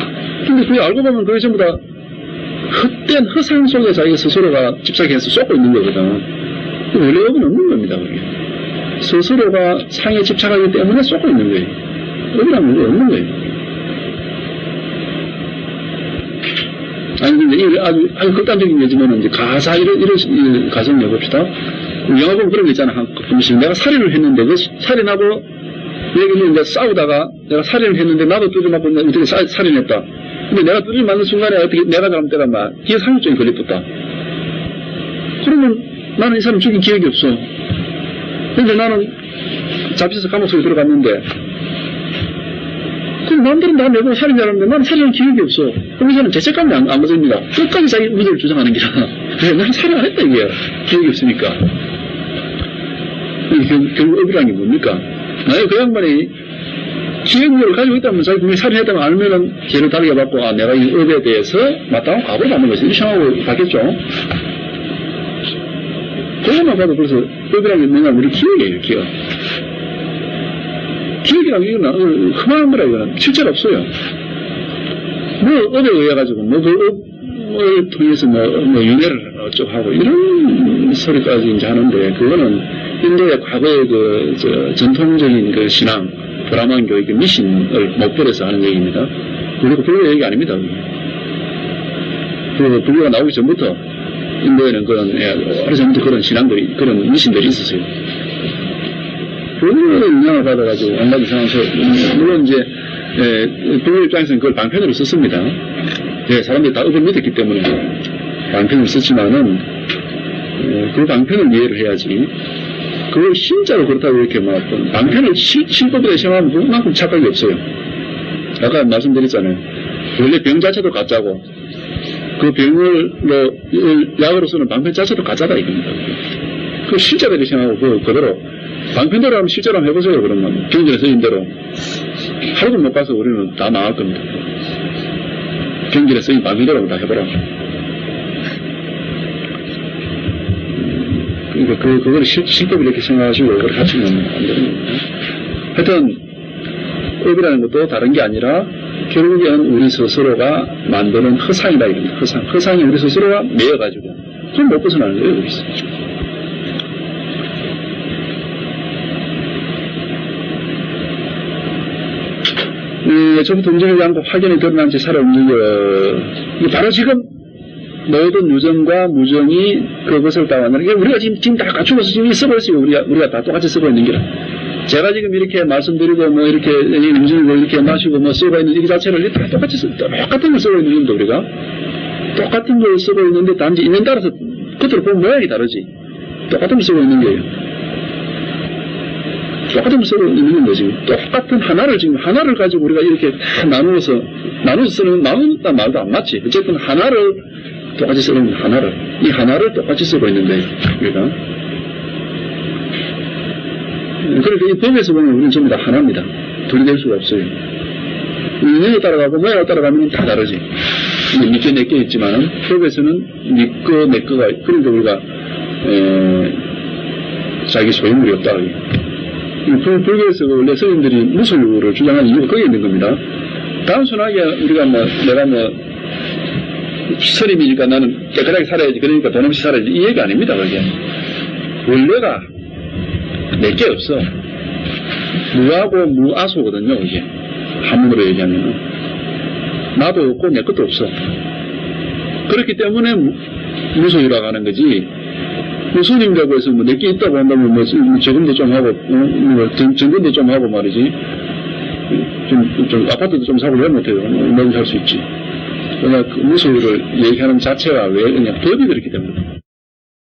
근데 그게 알고 보면 그게 전부 다 헛된 허상 속에 자기 스스로가 집착해서 쏟고 있는 거거든. 원래 업은 없는 겁니다. 그게. 스스로가 상에 집착하기 때문에 쏟고 있는 거예요. 업이란 게 없는 거예요. 아니, 근데 아주 극단적인 예지만은 이제 이런 가정 내봅시다. 영화 보면 그런 거 있잖아. 가끔씩 내가 살인을 했는데, 그 살인하고, 여기는 이제 싸우다가 내가 살인을 했는데, 나도 두드려 맞고 어떻게 살인했다. 근데 내가 두드려 맞는 순간에 어떻게 내가 잘못되가 막, 뒤에 상습적인 걸려붙다. 그러면 나는 이 사람 죽인 기억이 없어. 근데 나는 잡혀서 감옥 속에 들어갔는데, 그럼 남들은 다 내보고 살인자라는데 나는 살인한 기억이 없어. 그럼 이 사람은 죄책감이 안 가집니다. 끝까지 자기 무죄를 주장하는 게라. 그래, 나는 살인 안 했다, 이게. 기억이 없으니까. 결국 업이라는 게 뭡니까? 만약에 그 양반이 기억력을 가지고 있다면 자기 분명히 살인했다고 알면은 죄를 다르게 받고, 아, 내가 이 업에 대해서 마땅한 과거를 받는 것이 이렇게 생각하고 받겠죠? 그것만 봐도 벌써 업이라는 게 뭔가 우리 기억이에요, 기억. 기억이라는 이거는 흠한 거라 이거는 실제로 없어요. 뭐 업에 의해 가지고 뭐 그 업을 통해서 뭐 윤회를 어쩌고 하고 이런 소리까지 이제 하는데 그거는 인도의 과거의 전통적인 그 신앙, 브라만 교육의 미신을 못 버려서 하는 얘기입니다. 그리고 불교 얘기 아닙니다. 그 불교가 나오기 전부터 인도에는 그런 오래전부터 그런 신앙들이 그런 미신들이 있었어요. 그거를 영향을 받아가지고 온갖 이상한 물론 이제 불교 입장에서는 그걸 방편으로 썼습니다. 예, 사람들이 다 업을 믿었기 때문에 방편을 썼지만은 그 방편을 이해를 해야지. 그걸 진짜로 그렇다고 이렇게 막 방편을 실법으로 생각하면 그만큼 착각이 없어요. 아까 말씀드렸잖아요. 원래 병 자체도 가짜고 그 병을 약으로 쓰는 방편 자체도 가짜다 이겁니다. 그 실제대로 생각하고 그대로 방편대로 하면 실제로 한번 해보세요. 그러면 경전에 쓰인 대로 하루도 못 가서 우리는 다 망할 겁니다. 경전에 쓰인 방편대로 다 해보라. 그러니까 그걸 실법을 이렇게 생각하시고 그걸 하시면 안 됩니다. 하여튼 업이라는 것도 다른 게 아니라 결국엔 우리 스스로가 만드는 허상이다 이겁니다. 허상이 우리 스스로가 매여가지고 그럼 못 벗어나는 거예요. 여기서. 저부터 움직이지 않고 확연히 드러난 제 살아있는 바로 지금 모든 유정과 무정이 그것을 따왔는 게 우리가 지금 다 갖추고서 지금 쓰고 있어요. 우리가 다 똑같이 쓰고 있는 게라. 제가 지금 이렇게 말씀드리고 뭐 이렇게 움직이고 이렇게 마시고 뭐 쓰고 있는 이 자체를 다 똑같이 똑같은 걸 쓰고 있는 건데 우리가 똑같은 걸 쓰고 있는데 단지 인연 따라서 겉으로 보면 모양이 다르지. 똑같은 걸 쓰고 있는 거예요. 똑같은 걸 쓰고 있는 거지. 똑같은 하나를 가지고 우리가 이렇게 다 나누어서 쓰는 나누다 말도 안 맞지. 어쨌든 하나를 똑같이 쓰는 이 하나를 똑같이 쓰고 있는데 우리가 그러니까 이 법에서 보면 우리는 전부 다 하나입니다. 둘이 될 수가 없어요. 인연에 따라가고 모양에 따라가면 다 다르지. 니께 내께 있지만은 법에서는 니꺼 내꺼가 그러니까 우리가 자기 소유물이 없다. 불교에서 원래 스님들이 무소유를 주장하는 이유가 거기에 있는 겁니다. 단순하게 우리가 내가 스님이니까 나는 깨끗하게 살아야지 그러니까 돈 없이 살아야지 이 얘기 아닙니다. 그게 원래가 내게 없어. 무하고 무아소거든요. 이게 한문으로 얘기하면 나도 없고 내 것도 없어. 그렇기 때문에 무소유라고 하는 거지. 스님이라고 해서 내게 있다고 한다면 저금도 좀 하고 정금도 좀 하고 말이지. 좀 아파트도 좀 사고 왜 못해요? 얼마든지 할 수 있지. 그러나 그 무소유를 얘기하는 자체가 왜 그냥 법이 그렇기 때문에.